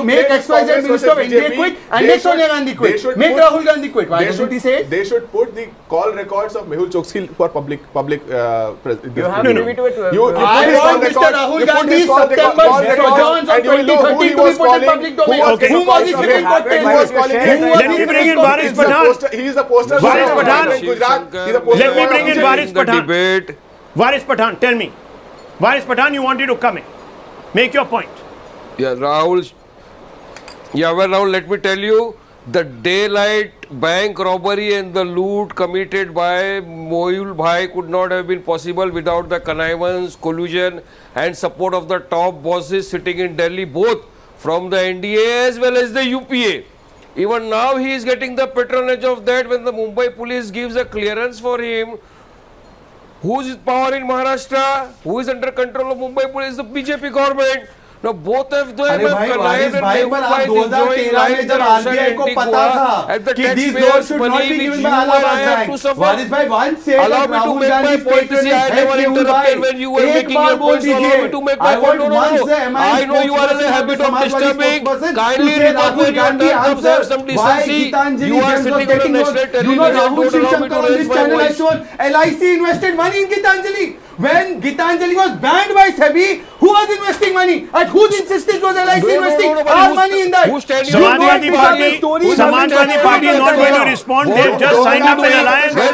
S9: make XYZ Minister of NDA quit and make Sonia Gandhi quit. Make Rahul Gandhi quit. Why doesn't he say it?
S8: They should put the call records of Mehul Choksi for public.
S7: You have to give it to it.
S9: I want Mr. Rahul Gandhi's September sojourns of 2030 to be put in public domain. Who was the Supreme Court case?
S1: Let me bring in Varis Pathan.
S8: He is the poster.
S1: Varis Pathan. Let me bring in Varis Pathan. Varis Pathan, tell me. Varis Pathan, you wanted to come in. Make your point.
S10: Yeah, Rahul. Rahul, let me tell you. The daylight bank robbery and the loot committed by Mehul Bhai could not have been possible without the connivance, collusion and support of the top bosses sitting in Delhi, both from the NDA as well as the UPA. Even now he is getting the patronage of that when the Mumbai Police gives a clearance for him. Who is power in Maharashtra? Who is under control of Mumbai Police? The BJP government. Now both of them
S9: अरे
S10: have
S9: भाई
S10: connived
S9: Waris
S10: and
S9: भाई
S10: Mehul
S9: पर
S10: Bhai
S9: आप
S10: is enjoying
S9: 2013 में
S10: lives
S9: जब
S10: in
S9: RBI को पता
S10: Antigua
S9: था
S10: at the
S9: कि these loans
S10: taxpayers'
S9: should not
S10: money
S9: be
S10: which
S9: given
S10: you
S9: by
S10: and
S9: Allahabad
S10: I have
S9: Bank.
S10: to suffer.
S9: वारिस भाई one said
S10: Allow
S9: that
S10: me to
S9: Rahul
S10: make my
S9: Gandhi's
S10: point.
S9: patronage
S10: See, I
S9: helped
S10: never
S9: Mehul
S10: interrupted
S9: Bhai.
S10: when you were
S9: एक
S10: making
S9: bar
S10: your
S9: बोल
S10: points. So allow me
S9: दीजिए.
S10: to make
S9: I
S10: my point.
S9: want
S10: No.
S9: once the
S10: I know you are in a
S9: spokesperson
S10: habit
S9: the
S10: of
S9: Samajwadi
S10: disturbing.
S9: spokesperson
S10: Kindly
S9: to say
S10: remember
S9: Rahul
S10: when you are
S9: Gandhi
S10: trying to observe
S9: answered
S10: some
S9: why
S10: decency.
S9: Gitanjali
S10: You are
S9: James was
S10: sitting on a
S9: getting
S10: national
S9: loans. You know
S10: television.
S9: Rahul
S10: Don't allow me
S9: Shivshankar
S10: to
S9: on
S10: raise
S9: this
S10: my
S9: channel has
S10: voice.
S9: shown LIC invested money in Gitanjali. When Gitanjali was banned by SEBI, who was investing money? At whose insistence was LIC investing our money in that?
S1: Samajwadi Party is not going to respond. They've just signed up an alliance. They've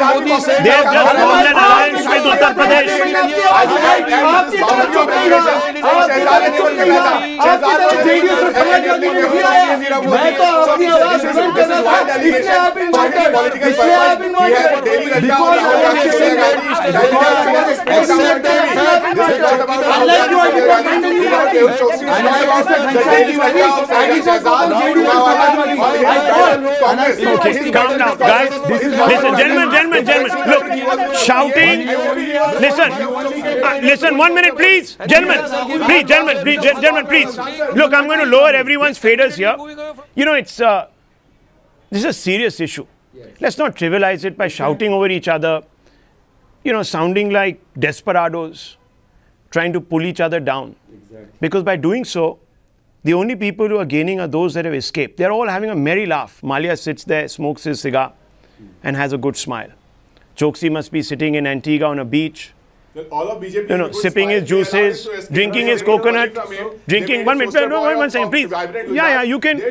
S1: just formed an alliance with Uttar Pradesh. Okay, calm down, guys. Listen, gentlemen. Look, shouting. Listen, 1 minute, please. Gentlemen, please. Look, I'm going to lower everyone's faders here. You know, this is a serious issue. Let's not trivialize it by shouting over each other, you know, sounding like desperados, trying to pull each other down. Because by doing so, the only people who are gaining are those that have escaped. They're all having a merry laugh. Malia sits there, smokes his cigar, and has a good smile. Choksi must be sitting in Antigua on a beach,
S8: all of BJP
S1: sipping his juices, drinking his coconut, drinking. 1 minute, one second, please. Yeah, you can.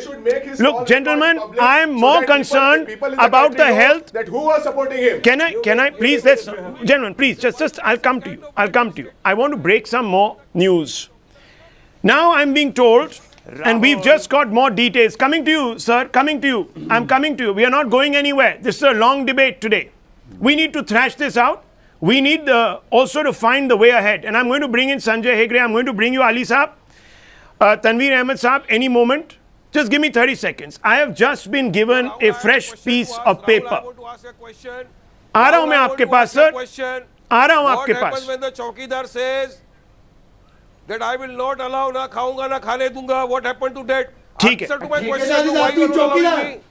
S1: Look, gentlemen, I am more concerned about the health.
S8: That who was supporting him?
S1: Can I, please, gentlemen, please, just, I'll come to you. I want to break some more news. Now I'm being told, and we've just got more details. Coming to you, sir, coming to you. I'm coming to you. We are not going anywhere. This is a long debate today. We need to thrash this out. We need also to find the way ahead. And I'm going to bring in Sanjay Hegre. I'm going to bring you Ali Saab, Tanveer Ahmed Saab, any moment. Just give me 30 seconds. I have just been given a fresh piece of paper. आ रहा हूं मैं आपके पास, sir. आ रहा हूं आपके पास.
S10: What happens when the चौकीदार says that I will not allow, ना खाऊंगा ना खाने दूंगा? What happened to that?
S1: ठीक है.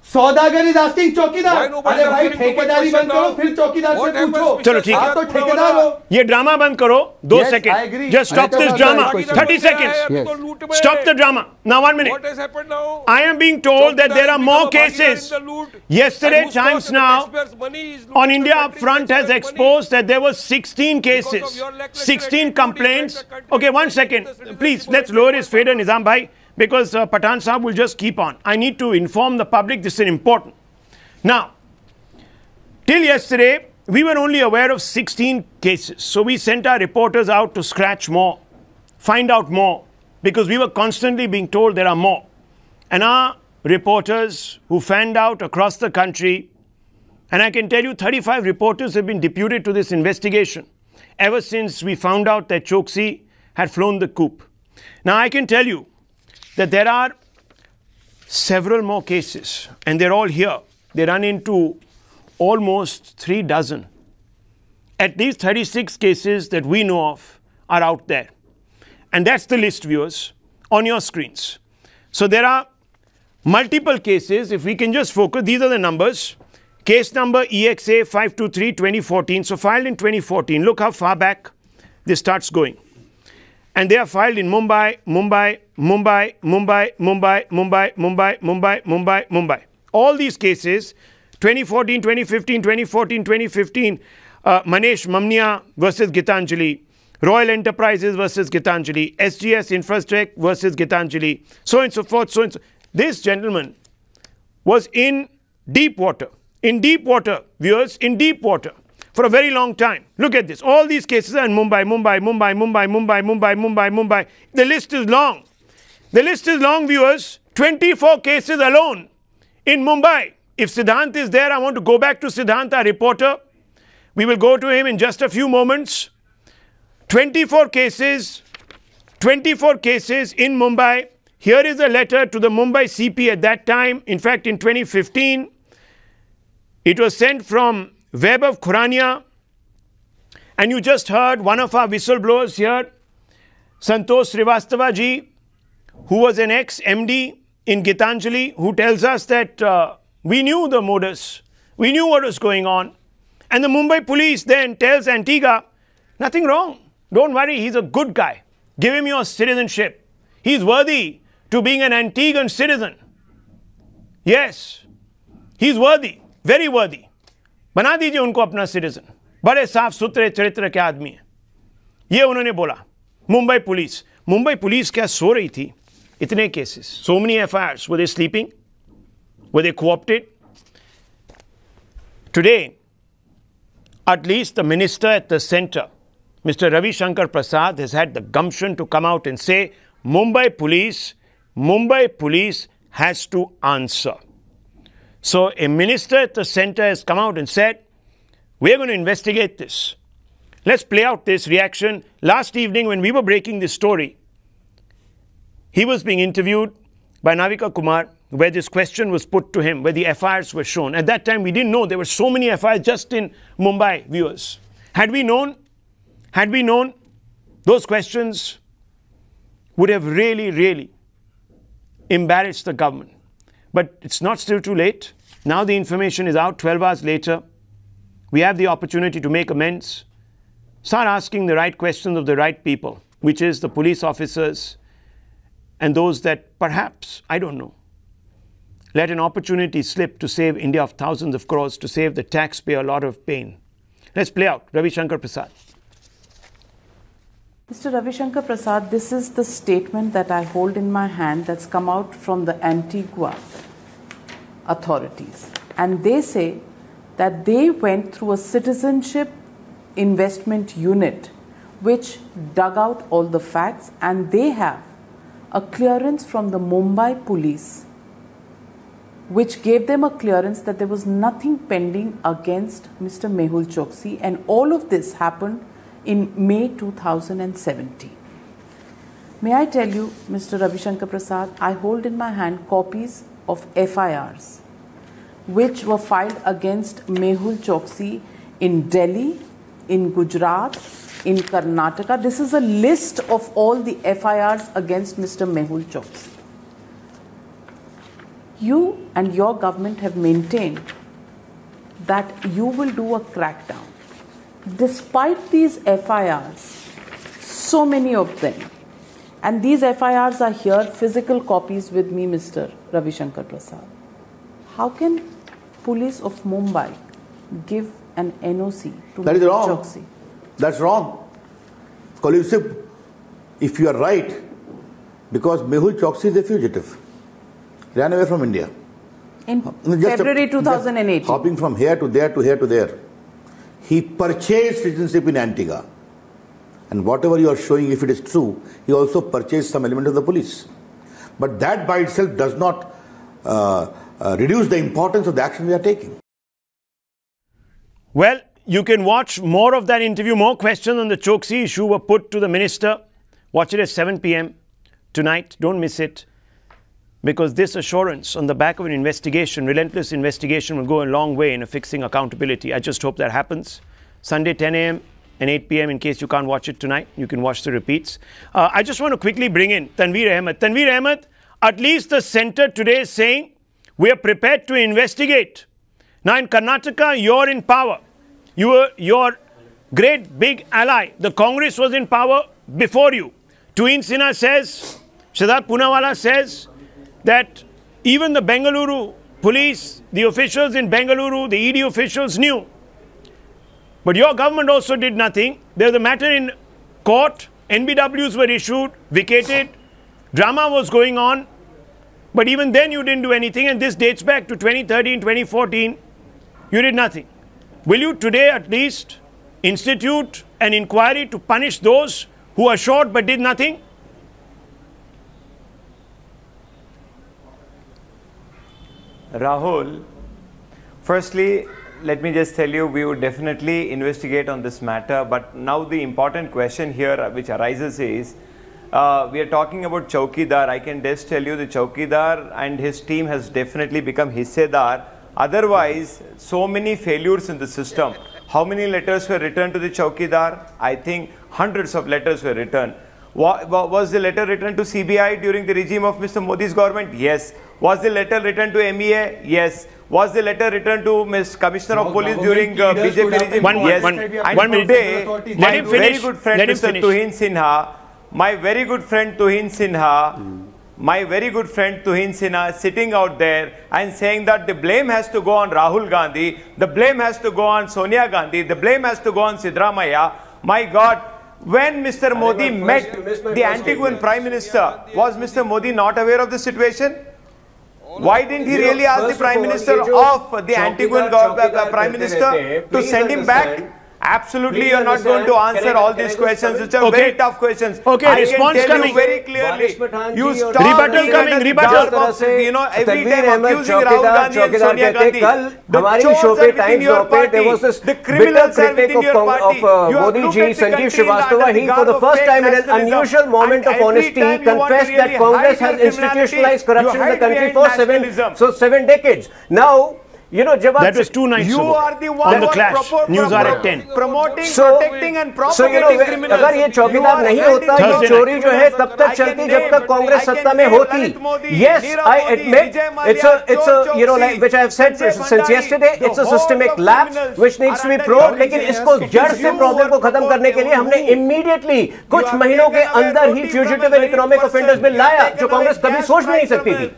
S9: सौदागर इज आस्किंग चौकीदार. अरे भाई ठेकेदारी बंद करो, फिर चौकीदार से पूछो.
S1: चलो ठीक है.
S9: आप तो ठेकेदार हो.
S1: ये ड्रामा बंद करो. 2 second. Just stop this drama. 30 seconds. Stop the drama. Now 1 minute.
S10: What has happened now?
S1: I am being told that there are more cases. Yesterday, Times Now on India Upfront has exposed that there were 16 cases, 16 complaints. Okay, 1 second. Please, let's lower his fader, Nizam Bhai, because Pathan Saab will just keep on. I need to inform the public this is important. Now, till yesterday, we were only aware of 16 cases. So we sent our reporters out to scratch more, find out more, because we were constantly being told there are more. And our reporters who fanned out across the country, and I can tell you 35 reporters have been deputed to this investigation ever since we found out that Choksi had flown the coop. Now I can tell you that there are several more cases, and they're all here. They run into almost 3 dozen. At least 36 cases that we know of are out there. And that's the list, viewers, on your screens. So there are multiple cases. If we can just focus, these are the numbers. Case number EXA 523 2014. So filed in 2014. Look how far back this starts going. And they are filed in Mumbai. All these cases, 2014, 2015, 2014, 2015, Manesh Mamnia versus Gitanjali, Royal Enterprises versus Gitanjali, SGS Infrastructure versus Gitanjali, so on and so forth, so on and so. This gentleman was in deep water, viewers, in deep water for a very long time. Look at this. All these cases are in Mumbai. The list is long. The list is long, viewers. 24 cases alone in Mumbai. If Siddhant is there, I want to go back to Siddhant, our reporter. We will go to him in just a few moments. 24 cases in Mumbai. Here is a letter to the Mumbai CP at that time. In fact, in 2015, it was sent from Vaibhav Khurania. And you just heard one of our whistleblowers here, Santosh Srivastava ji, who was an ex-MD in Gitanjali, who tells us that we knew the modus, we knew what was going on. And the Mumbai police then tells Antigua, nothing wrong. Don't worry, he's a good guy. Give him your citizenship. He's worthy to being an Antiguan citizen. Yes, he's worthy, very worthy. बना दीजिए उनको अपना citizen. बड़े साफ सुथरे चरित्र के आदमी हैं. ये उन्होंने बोला. मुंबई पुलिस क्या सो रही थी? इतने cases, so many FIRs. Were they sleeping? Were they co-opted? Today, at least the minister at the center, Mr. Ravi Shankar Prasad, has had the gumption to come out and say, Mumbai Police has to answer. So a minister at the center has come out and said, we're going to investigate this. Let's play out this reaction. Last evening when we were breaking this story, he was being interviewed by Navika Kumar, where this question was put to him, where the FIRs were shown. At that time, we didn't know there were so many FIRs just in Mumbai, viewers. Had we known, those questions would have really embarrassed the government. But it's not still too late. Now the information is out 12 hours later. We have the opportunity to make amends. Start asking the right questions of the right people, which is the police officers and those that perhaps, I don't know, let an opportunity slip to save India of thousands of crores, to save the taxpayer a lot of pain. Let's play out. Ravi Shankar Prasad.
S11: Mr. Ravi Shankar Prasad, this is the statement that I hold in my hand that's come out from the Antigua authorities. And they say that they went through a citizenship investment unit which dug out all the facts, and they have a clearance from the Mumbai Police which gave them a clearance that there was nothing pending against Mr. Mehul Choksi, and all of this happened in May 2017. May I tell you, Mr. Ravi Shankar Prasad, I hold in my hand copies of FIRs which were filed against Mehul Choksi in Delhi, in Gujarat, in Karnataka. This is a list of all the FIRs against Mr. Mehul Choksi. You and your government have maintained that you will do a crackdown. Despite these FIRs, so many of them, and these FIRs are here, physical copies with me, Mr. Ravi Shankar Prasad. How can police of Mumbai give an NOC to Mehul Choksi?
S12: That's wrong. Collusive, if you are right, because Mehul Choksi is a fugitive. Ran away from India.
S11: In February 2018.
S12: Hopping from here to there to here to there. He purchased citizenship in Antigua. And whatever you are showing, if it is true, he also purchased some element of the police. But that by itself does not reduce the importance of the action we are taking.
S1: Well, you can watch more of that interview. More questions on the Choksi issue were put to the minister. Watch it at 7 p.m. tonight. Don't miss it. Because this assurance on the back of an investigation, relentless investigation, will go a long way in fixing accountability. I just hope that happens. Sunday 10 a.m. and 8 p.m. in case you can't watch it tonight. You can watch the repeats. I just want to quickly bring in Tanveer Ahmed. Tanveer Ahmed, at least the centre today is saying we are prepared to investigate. Now in Karnataka, you're in power. You were your great big ally. The Congress was in power before you. Tuin Sinha says, Shadar Poonawalla says, that even the Bengaluru police, the officials in Bengaluru, the ED officials knew. But your government also did nothing. There was a matter in court, NBWs were issued, vacated, drama was going on, but even then you didn't do anything, and this dates back to 2013, 2014, you did nothing. Will you today at least institute an inquiry to punish those who are short but did nothing?
S13: Rahul, firstly, let me just tell you, we would definitely investigate on this matter. But now the important question here which arises is, we are talking about Chowkidar. I can just tell you the Chowkidar and his team has definitely become Hissedar. Otherwise, so many failures in the system. How many letters were returned to the Chowkidar? I think hundreds of letters were returned. Was the letter written to CBI during the regime of Mr. Modi's government? Yes. Was the letter written to MEA? Yes. Was the letter written to Ms. Commissioner of Police during BJP regime? Yes.
S1: One minute.
S13: Today,
S1: Let him finish.
S13: very good friend Mr. Tuhin Sinha, my very good friend Tuhin Sinha sitting out there and saying that the blame has to go on Rahul Gandhi, the blame has to go on Sonia Gandhi, the blame has to go on Siddaramaiah. My God, when Mr. Modi met the Antiguan Prime Minister, was Mr. Modi not aware of the situation? Why didn't he really ask the Prime Minister of the Antiguan Prime Minister to send him back? Absolutely, you're not going to answer all these questions. It's a very tough questions.
S1: Okay,
S13: I
S1: response
S13: can tell
S1: coming.
S13: You very clearly. You stop
S1: rebuttal coming. Rebuttal.
S13: You know, every time accusing Rahul Gandhi and Sonia Gandhi. The
S7: there was this bitter critic of Modi ji, Sanjeev Srivastava. He, for the first time in an unusual moment of honesty, confessed that Congress has institutionalized corruption in the country for 7 decades. Now, you know,
S1: that was 2 nights ago.
S13: You are the one
S1: on the Clash, News Hour at 10.
S13: Promoting, protecting and propagating criminals.
S7: अगर ये चौकीदार नहीं होता, ये चोरी जो है तब तक चलती जब तक कांग्रेस सत्ता में होती. Yes, I admit it's a you know, like which I have said since yesterday, it's a systemic lapse which needs to be probed. लेकिन इसको जड़ से प्रॉब्लम को खत्म करने के लिए हमने immediately कुछ महीनों के अंदर ही fugitive and economic offenders bill लाया, जो कांग्रेस कभी सोच भी नहीं सकती थी.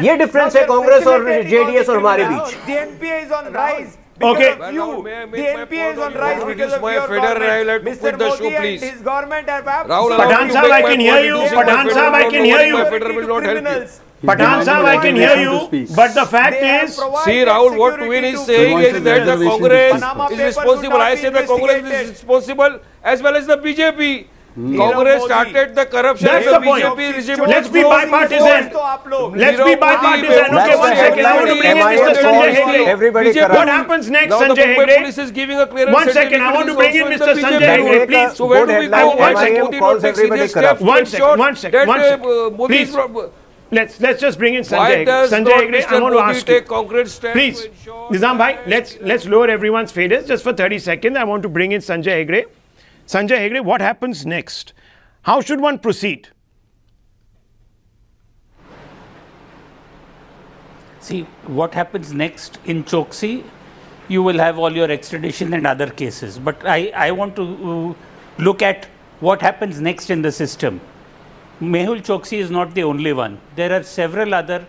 S7: ये डिफरेंस है कांग्रेस और जेडीएस और हमारे बीच.
S13: The NPA is on rise.
S1: Okay.
S13: The NPA is on rise because of your government. Mr. Modi and his government have
S1: Pathan Sahab, I can hear you. Pathan Sahab, I can hear you. Pathan Sahab, I can hear you. But the fact is...
S10: See, Rahul, what Tuhin is saying is that the Congress is responsible. I say the Congress is responsible as well as the BJP. Congress started the corruption.
S1: That's the point. Let's be bipartisan. Let's be bipartisan. Okay, 1 second. I want to bring in Mr. Sanjay Hegde. What happens next, Sanjay Hegde? 1 second. I want to bring in Mr. Sanjay Hegde, please.
S10: So where do we go?
S1: 1 second. 1 second. Please. Let's just bring in Sanjay Hegde. Sanjay Hegde, I want to ask you. Please, Nizam Bhai, let's lower everyone's faders just for 30 seconds. I want to bring in Sanjay Hegde. Sanjay Hegde, what happens next? How should one proceed?
S5: See, what happens next in Choksi, you will have all your extradition and other cases. But I want to look at what happens next in the system. Mehul Choksi is not the only one. There are several other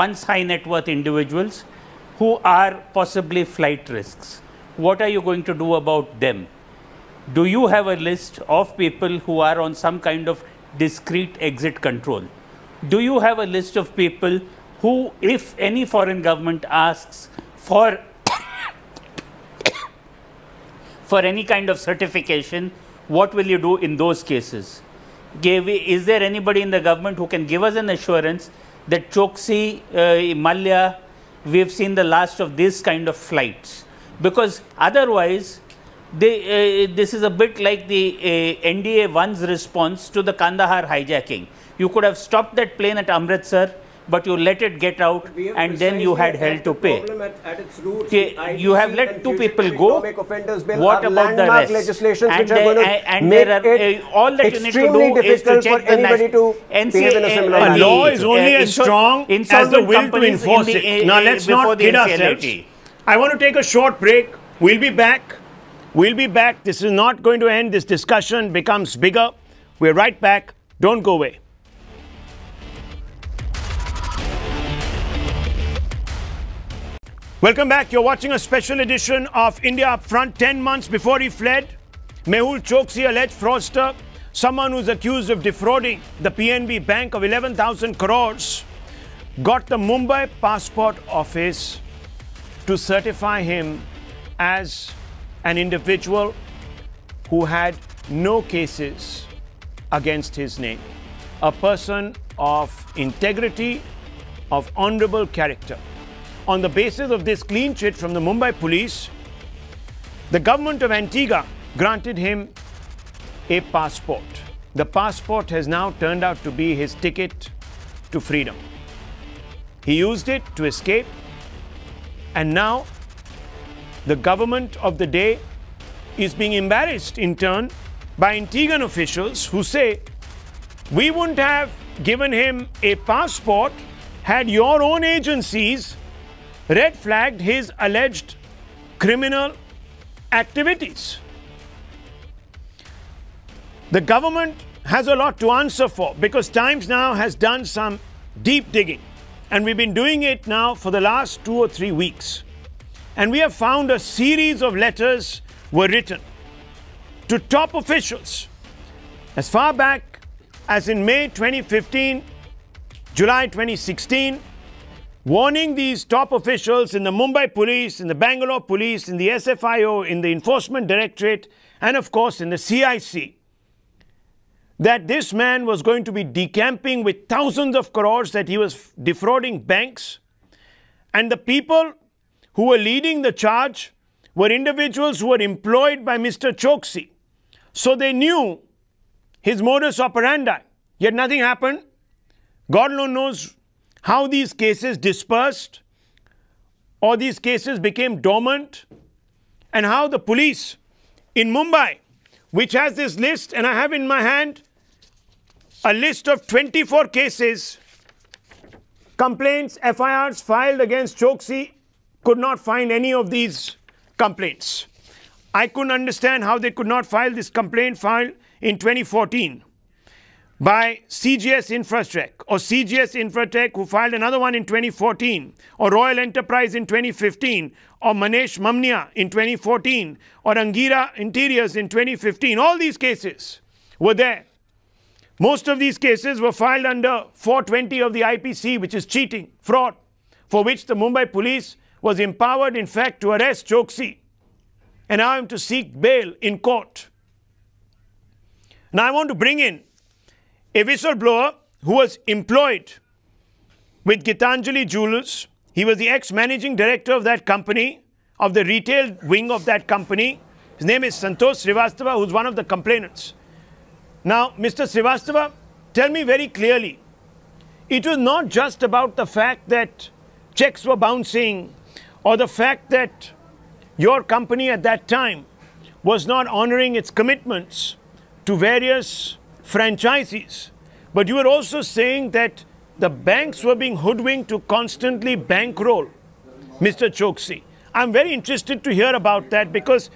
S5: once high net worth individuals who are possibly flight risks. What are you going to do about them? Do you have a list of people who are on some kind of discrete exit control? Do you have a list of people who, if any foreign government asks for any kind of certification, what will you do in those cases? Is there anybody in the government who can give us an assurance that Choksi, Malya, we've seen the last of this kind of flights? Because otherwise, this is a bit like the NDA 1's response to the Kandahar hijacking. You could have stopped that plane at Amritsar, but you let it get out and then you had hell to pay. You have let 2 people go. What about the rest? And there are all that you need to do is to check the NCA.
S1: A law is only as strong as the will to enforce it. Now let's not kid ourselves. I want to take a short break. We'll be back. This is not going to end. This discussion becomes bigger. We're right back. Don't go away. Welcome back. You're watching a special edition of India Upfront. 10 months before he fled, Mehul Choksi, alleged fraudster, someone who's accused of defrauding the PNB Bank of 11,000 crores, got the Mumbai Passport Office to certify him as an individual who had no cases against his name, a person of integrity, of honorable character. On the basis of this clean chit from the Mumbai Police, the government of Antigua granted him a passport. The passport has now turned out to be his ticket to freedom. He used it to escape, and now the government of the day is being embarrassed in turn by Antiguan officials who say, we wouldn't have given him a passport had your own agencies red flagged his alleged criminal activities. The government has a lot to answer for because Times now has done some deep digging, and we've been doing it now for the last 2 or 3 weeks. And we have found a series of letters were written to top officials as far back as in May 2015, July 2016, warning these top officials in the Mumbai Police, in the Bangalore Police, in the SFIO, in the Enforcement Directorate, and of course in the CIC, that this man was going to be decamping with thousands of crores, that he was defrauding banks. And the people who were leading the charge were individuals who were employed by Mr. Choksi. So they knew his modus operandi. Yet nothing happened. God alone knows how these cases dispersed or these cases became dormant, and how the police in Mumbai, which has this list, and I have in my hand a list of 24 cases, complaints, FIRs filed against Choksi, could not find any of these complaints. I couldn't understand how they could not file this complaint filed in 2014 by CGS Infratech, or CGS Infratech, who filed another one in 2014, or Royal Enterprise in 2015, or Manesh Mamnia in 2014, or Angira Interiors in 2015. All these cases were there. Most of these cases were filed under 420 of the IPC, which is cheating, fraud, for which the Mumbai Police was empowered, in fact, to arrest Choksi and allow him to seek bail in court. Now I want to bring in a whistleblower who was employed with Gitanjali Jewelers. He was the ex-managing director of that company, of the retail wing of that company. His name is Santosh Srivastava, who's one of the complainants. Now, Mr. Srivastava, tell me very clearly, it was not just about the fact that checks were bouncing or the fact that your company at that time was not honoring its commitments to various franchisees, but you were also saying that the banks were being hoodwinked to constantly bankroll Mr. Choksi. I'm very interested to hear about that, because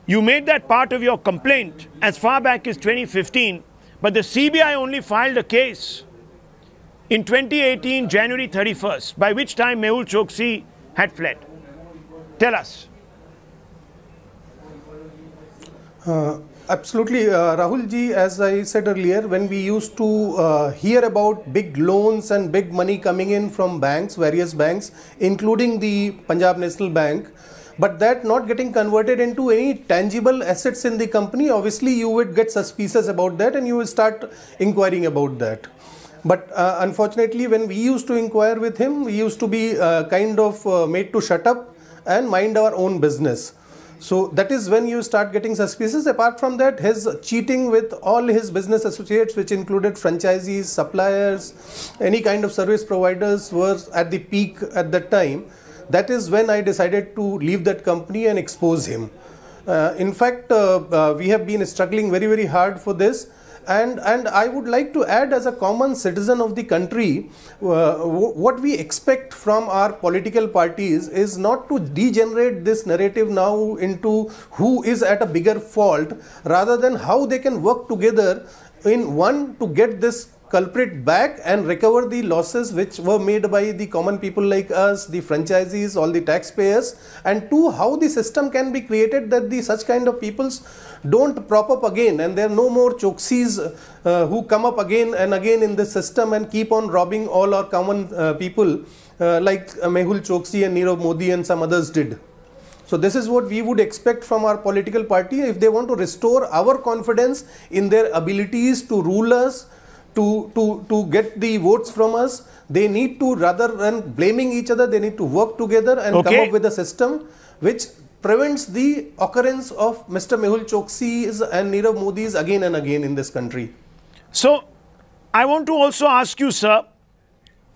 S1: you made that part of your complaint as far back as 2015, but the CBI only filed a case in 2018, January 31st, by which time Mehul Choksi had fled. Tell us.
S6: Absolutely, Rahul ji, as I said earlier, when we used to hear about big loans and big money coming in from banks, various banks, including the Punjab National Bank, but that not getting converted into any tangible assets in the company, obviously you would get suspicious about that and you will start inquiring about that. But unfortunately, when we used to inquire with him, we used to be kind of made to shut up and mind our own business. So that is when you start getting suspicious. Apart from that, his cheating with all his business associates, which included franchisees, suppliers, any kind of service providers, was at the peak at that time. That is when I decided to leave that company and expose him. In fact, we have been struggling very, very hard for this. And I would like to add, as a common citizen of the country, what we expect from our political parties is not to degenerate this narrative now into who is at a bigger fault, rather than how they can work together in one to get this culprit back and recover the losses which were made by the common people like us, the franchisees, all the taxpayers, and two, how the system can be created that the such kind of peoples don't prop up again and there are no more Choksis who come up again and again in the system and keep on robbing all our common people like Mehul Choksi and Nirav Modi and some others did. So this is what we would expect from our political party. If they want to restore our confidence in their abilities to rule us, to get the votes from us, they need to, rather than blaming each other, they need to work together and come up with a system which prevents the occurrence of Mr. Mehul Choksi's and Nirav Modi's again and again in this country.
S1: So, I want to also ask you, sir,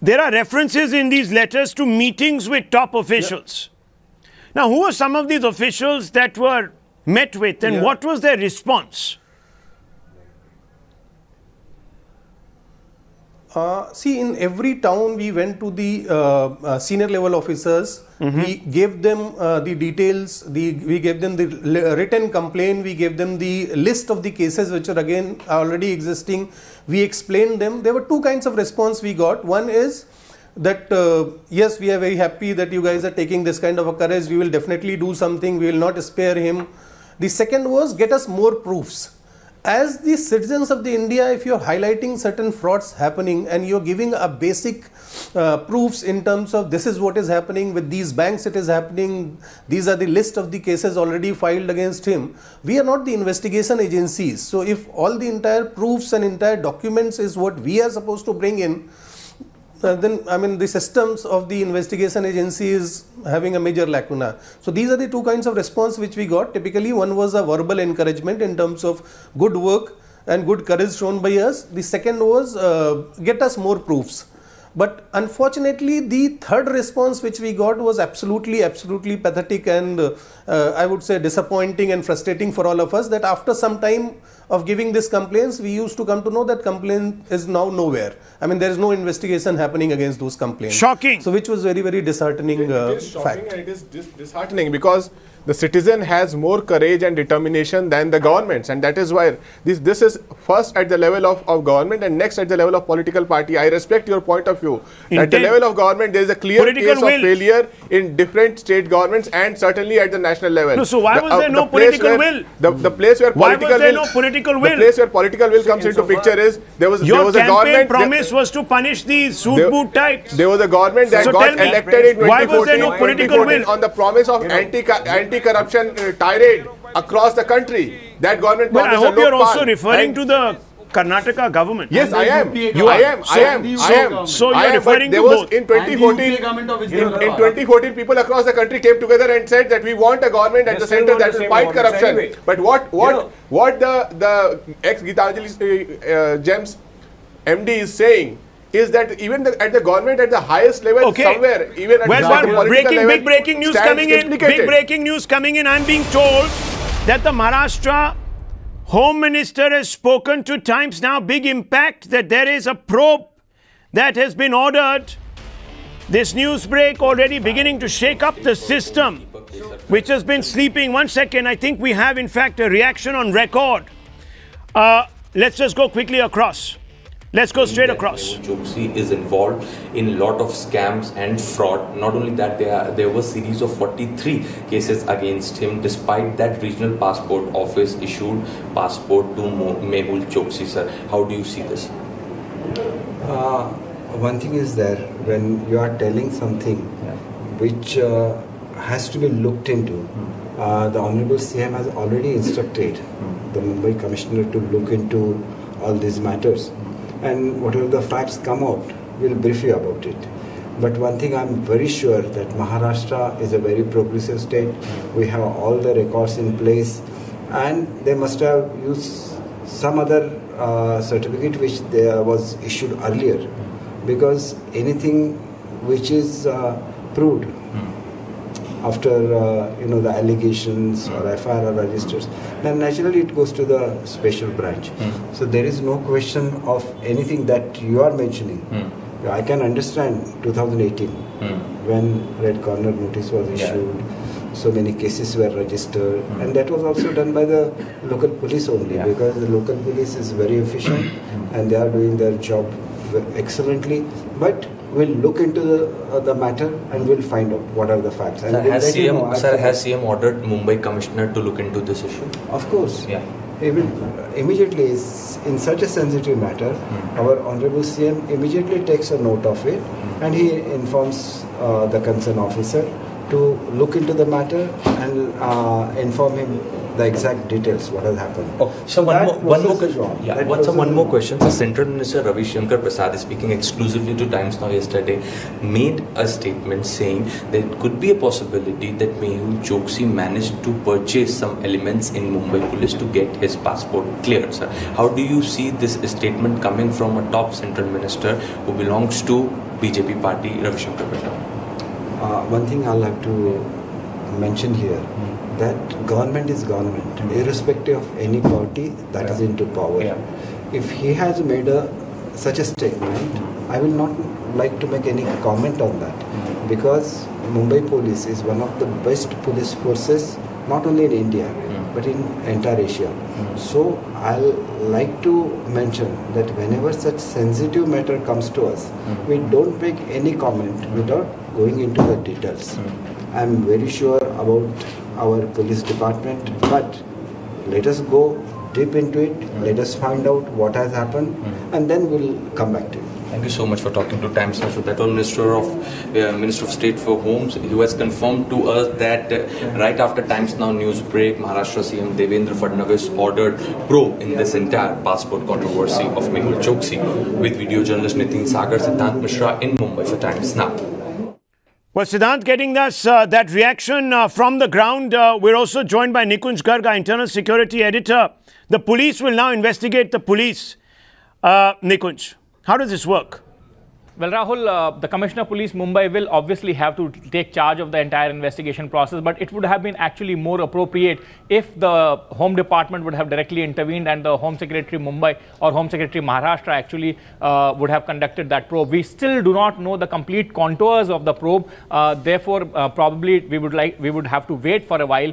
S1: there are references in these letters to meetings with top officials. Yeah. Now, who are some of these officials that were met with, and what was their response?
S6: See, in every town we went to the senior level officers. We gave them the details, we gave them the written complaint, we gave them the list of the cases which are again already existing. We explained them. There were two kinds of response we got. One is that yes, we are very happy that you guys are taking this kind of a courage. We will definitely do something. We will not spare him. The second was, get us more proofs. As the citizens of the India, if you are highlighting certain frauds happening and you are giving a basic proofs in terms of this is what is happening with these banks, it is happening, these are the list of the cases already filed against him. We are not the investigation agencies. So if all the entire proofs and entire documents is what we are supposed to bring in, then I mean the systems of the investigation agency is having a major lacuna. So these are the two kinds of response which we got. Typically one was a verbal encouragement in terms of good work and good courage shown by us. The second was get us more proofs. But unfortunately the third response which we got was absolutely pathetic and I would say disappointing and frustrating for all of us, that after some time of giving these complaints, we used to come to know that complaint is now nowhere. I mean, there is no investigation happening against those complaints.
S1: Shocking.
S6: So which was very disheartening
S8: It is shocking
S6: fact.
S8: and it is disheartening because the citizen has more courage and determination than the governments, and that is why this is first at the level of government and next at the level of political party. I respect your point of view. At the level of government, there is a clear
S1: Political
S8: case
S1: will.
S8: of failure in different state governments and certainly at the national level.
S1: No, so why was there no political will?
S8: The place where
S1: Why
S8: political
S1: was there
S8: will,
S1: no political will?
S8: The place where political will comes into picture is there was a
S1: campaign
S8: government
S1: promise was to punish these suit boot types.
S8: There was a government that
S1: So
S8: got
S1: tell me,
S8: elected in 2014,
S1: why was there no political
S8: 2014
S1: will?
S8: on the promise of anti-corruption tirade across the country. That government
S1: But I
S8: promised
S1: hope
S8: a
S1: you are
S8: Lokpal.
S1: also referring to the Karnataka government.
S8: Yes, I am.
S1: You are.
S8: I am.
S1: So you
S8: I
S1: are
S8: am,
S1: referring
S8: but
S1: to
S8: there was
S1: both.
S8: in 2014. In 2014, people across the country came together and said that we want a government at the center that will fight corruption. But what the ex-Gitanjali Gems MD is saying is that even at the government at the highest level, somewhere, even at the political level,
S1: big breaking news coming in. Big breaking news coming in. I'm being told that the Maharashtra Home Minister has spoken to Times Now. Big impact that there is a probe that has been ordered. This news break already beginning to shake up the system, which has been sleeping. 1 second, I think we have in fact a reaction on record. Let's just go quickly across. Let's go straight across.
S4: Mehul Choksi is involved in a lot of scams and fraud. Not only that, there was a series of 43 cases against him. Despite that, Regional Passport Office issued passport to Mehul Choksi, sir. How do you see this?
S14: One thing is there, when you are telling something which has to be looked into, the Honorable CM has already instructed the Mumbai Commissioner to look into all these matters. And whatever the facts come out, we'll brief you about it. But one thing I'm very sure that Maharashtra is a very progressive state. We have all the records in place, and they must have used some other certificate which was issued earlier, because anything which is proved after the allegations or FIR are registered, then naturally it goes to the special branch. So there is no question of anything that you are mentioning. I can understand 2018 when Red Corner notice was issued, so many cases were registered, and that was also done by the local police only, because the local police is very efficient and they are doing their job excellently. But we'll look into the matter and we'll find out what are the facts. And
S4: has CM ordered Mumbai Commissioner to look into this issue?
S14: Of course. Yeah. Immediately, in such a sensitive matter, our Honorable CM immediately takes a note of it and he informs the concerned officer to look into the matter and inform him the exact details, what has happened.
S4: So one more question. So Central Minister Ravi Shankar Prasad, speaking exclusively to Times Now yesterday, made a statement saying there could be a possibility that Mehul Choksi managed to purchase some elements in Mumbai Police to get his passport cleared, sir. How do you see this statement coming from a top Central Minister who belongs to BJP party, Ravi Shankar Prasad?
S14: One thing I'll have to mention here, that government is government, irrespective of any party that is into power. If he has made a such a statement, I will not like to make any comment on that, because Mumbai Police is one of the best police forces, not only in India, but in entire Asia. So I'll like to mention that whenever such sensitive matter comes to us, we don't make any comment without going into the details. I'm very sure about our police department, but let us go deep into it, let us find out what has happened, and then we'll come back to it.
S4: Thank you so much for talking to Times Now. So that was Minister of State for Homes, who has confirmed to us that right after Times Now news break, Maharashtra CM Devendra Fadnavis ordered probe in this entire passport controversy of Mehul Choksi. With video journalist Nitin Sagar, Siddhant Mishra in Mumbai for Times Now.
S1: Well, Siddhant getting us that reaction from the ground. We're also joined by Nikunj Garg, our internal security editor. The police will now investigate the police. Nikunj, how does this work?
S3: Well, Rahul, the Commissioner of Police Mumbai will obviously have to take charge of the entire investigation process, but it would have been actually more appropriate if the Home Department would have directly intervened and the Home Secretary Mumbai or Home Secretary Maharashtra actually would have conducted that probe. We still do not know the complete contours of the probe, therefore probably we would have to wait for a while.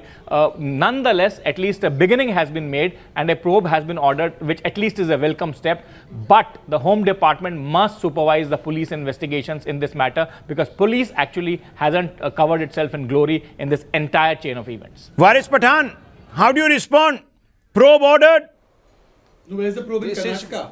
S3: Nonetheless, at least a beginning has been made and a probe has been ordered, which at least is a welcome step. But the Home Department must supervise the police investigations in this matter, because police actually hasn't covered itself in glory in this entire chain of events.
S1: Varis Pathan, how do you respond? Probe ordered?
S9: No, where's the probe in Karnataka?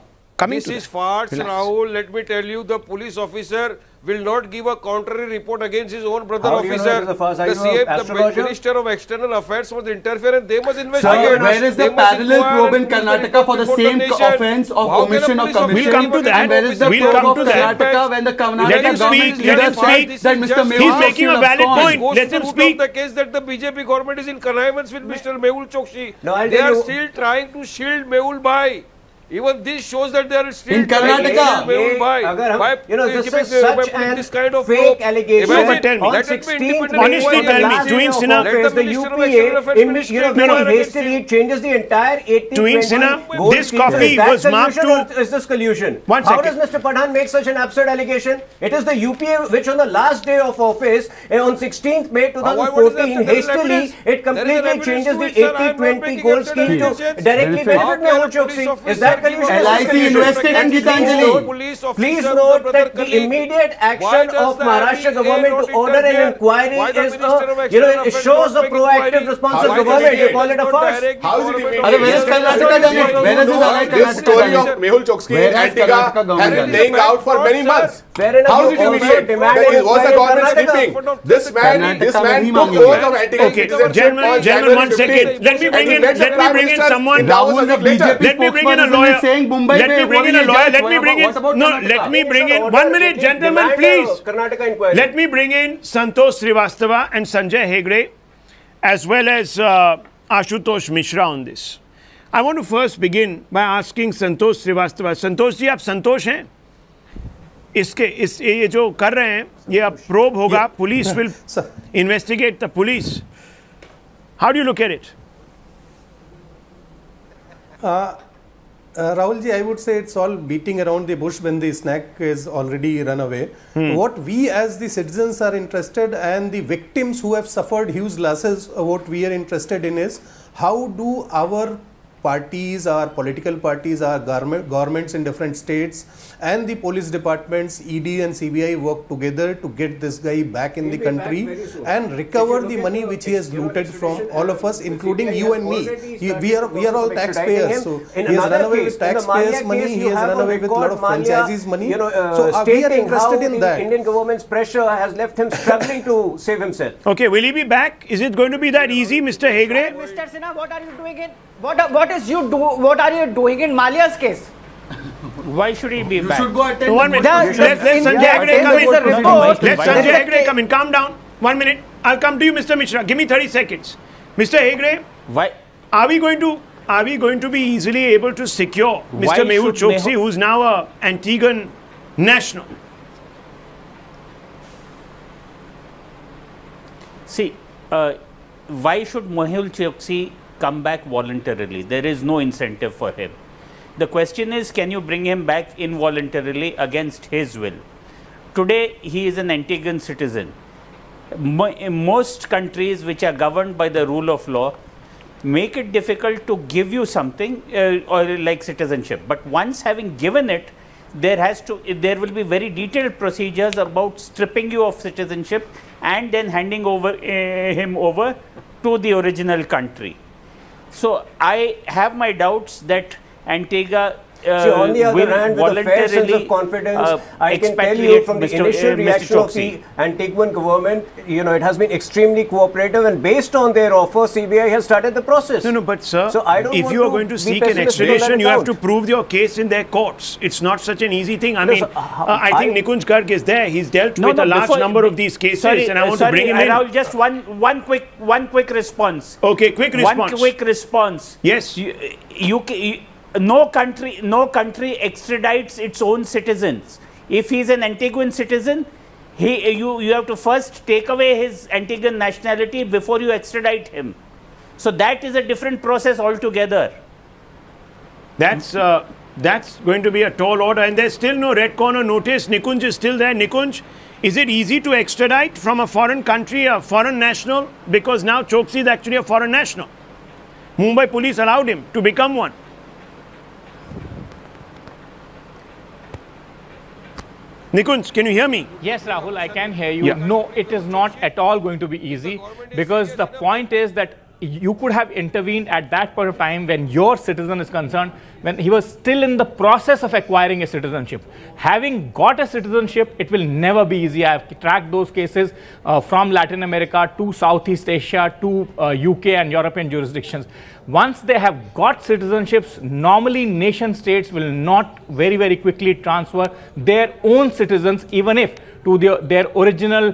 S10: This is farce, Rahul. Let me tell you, the police officer will not give a contrary report against his own brother officer. The CM, the Minister of External Affairs must interfere and they must investigate.
S9: Sir, where is the parallel probe in Karnataka for the same offence of omission of commission?
S1: We'll come to that.
S9: And where is the probe of Karnataka when the Karnataka government leader said that Mr. Mehul
S1: He's making a valid point. Let him speak.
S10: The case that the BJP government is in connivance with Mr. Mehul Choksi. They are still trying to shield Mehul Bhai. Even this shows that they are still
S9: in Karnataka.
S15: This is such
S10: this kind of
S15: fake allegation.
S1: On
S15: 16th
S1: honestly tell me, doing Sinha,
S15: the UPA hastily changes the entire 80-20
S1: this copy was marked to...
S15: Is this collusion?
S1: How
S15: does Mr. Pradhan make such an absurd allegation? It is the UPA which on the last day of office, on 16th May 2014, hastily, it completely changes the 80-20 goal scheme to directly benefit Mehul Choksi. Is that
S9: LIC invested in Gitanjali.
S15: Please note that the immediate action of Maharashtra government to order an inquiry is it shows a proactive response of government. You call it a farce.
S8: How is it immediate?
S9: Where is Karnataka done it? Where is
S8: this story of Mehul Choksi in Antigua has been playing out for many months. How is it immediate? Was the government sleeping? This man took oath of Antigua.
S1: Okay, gentlemen, 1 second. Let me bring in someone. Let me bring in a lawyer. Let me bring in 1 minute, gentlemen, please. Let me bring in Santosh Srivastava and Sanjay Hegde, as well as Ashutosh Mishra on this. I want to first begin by asking Santosh Srivastava. Santosh ji, आप संतोष हैं? ये जो कर रहे हैं, ये अब probe होगा. Police will investigate the police. How do you look at it?
S6: Rahul ji, I would say it's all beating around the bush when the snack is already run away. What we as the citizens are interested, and the victims who have suffered huge losses, what we are interested in is how do our parties, our political parties, our governments in different states and the police departments, ED and CBI work together to get this guy back in the country and recover the money which he has looted from all of us, including you and me. We are all taxpayers. So he has run away with taxpayers' money, he has run away with a lot of franchisees' money. So we are interested in that.
S15: Indian government's pressure has left him struggling to save himself.
S1: Okay, will he be back? Is it going to be that easy, Mr. Hegde?
S16: Mr. Sinha, what are you doing in? What are you doing in Malia's case?
S5: Why should he be back?
S9: You should go attend.
S1: 1 minute. Let Sanjay Hegde come in. Let Sanjay Hegde come in. Calm down. 1 minute. I'll come to you, Mr. Mishra. Give me 30 seconds. Mr. Hegde,
S5: why
S1: are we going to be easily able to secure Mr. Mehul Choksi, who's now a Antiguan national?
S5: See, why should Mehul Choksi come back voluntarily? There is no incentive for him. The question is, can you bring him back involuntarily against his will? Today, he is an Antiguan citizen. Most countries which are governed by the rule of law make it difficult to give you something or like citizenship. But once having given it, there will be very detailed procedures about stripping you of citizenship and then handing him over to the original country. So I have my doubts that Antigua
S15: on the other hand, with a fair sense of confidence, I can tell you from the initial reaction of the Antiguan government, it has been extremely cooperative, and based on their offer, CBI has started the process.
S1: No, but sir,
S15: so I don't
S1: if you are going to seek an extradition, you have to prove your case in their courts. It's not such an easy thing. I mean, I think Nikunj Garg is there. He's dealt with a large number of these cases, and I want to bring him in.
S5: Rahul, just one quick response.
S1: Okay, quick response.
S5: One quick response.
S1: Yes.
S5: No country extradites its own citizens. If he is an Antiguan citizen, you have to first take away his Antiguan nationality before you extradite him. So that is a different process altogether.
S1: That's going to be a tall order, and there's still no red corner notice. Nikunj is still there. Nikunj, is it easy to extradite from a foreign country, a foreign national? Because now Choksi is actually a foreign national. Mumbai Police allowed him to become one. Nikunj, can you hear me?
S3: Yes, Rahul, I can hear you.
S1: Yeah.
S3: No, it is not at all going to be easy, because the point is that you could have intervened at that point of time when your citizen is concerned, when he was still in the process of acquiring a citizenship. Having got a citizenship, it will never be easy. I have tracked those cases from Latin America to Southeast Asia to UK and European jurisdictions. Once they have got citizenships, normally nation states will not very quickly transfer their own citizens, even if to their original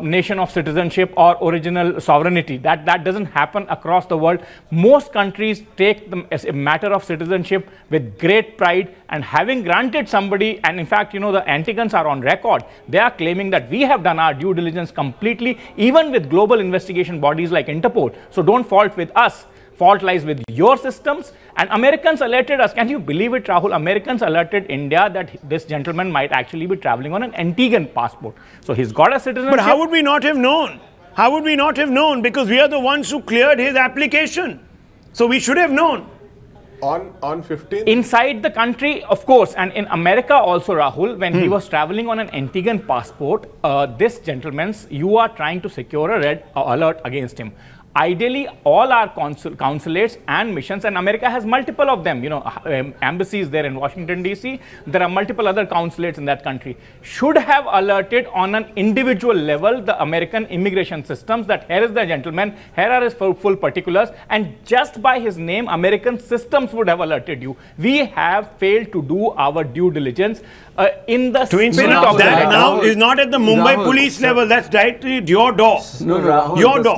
S3: nation of citizenship or original sovereignty. That doesn't happen across the world. Most countries take them as a matter of citizenship with great pride, and having granted somebody, and in fact, the Antiguans are on record. They are claiming that we have done our due diligence completely, even with global investigation bodies like Interpol. So don't fault with us. Fault lies with your systems. And Americans alerted us. Can you believe it, Rahul? Americans alerted India that this gentleman might actually be traveling on an Antiguan passport. So he's got a citizenship.
S1: But how would we not have known? How would we not have known? Because we are the ones who cleared his application. So we should have known.
S8: On 15th?
S3: Inside the country, of course, and in America also, Rahul, when he was traveling on an Antiguan passport, this gentleman's, you are trying to secure a red alert against him. Ideally, all our consulates and missions, and America has multiple of them, embassies there in Washington, D.C. There are multiple other consulates in that country, should have alerted on an individual level the American immigration systems that here is the gentleman, here are his full particulars, and just by his name, American systems would have alerted you. We have failed to do our due diligence in the spirit of
S1: that now is not at the Mumbai Police level. That's directly at your door.
S17: No, Rahul,
S1: your door.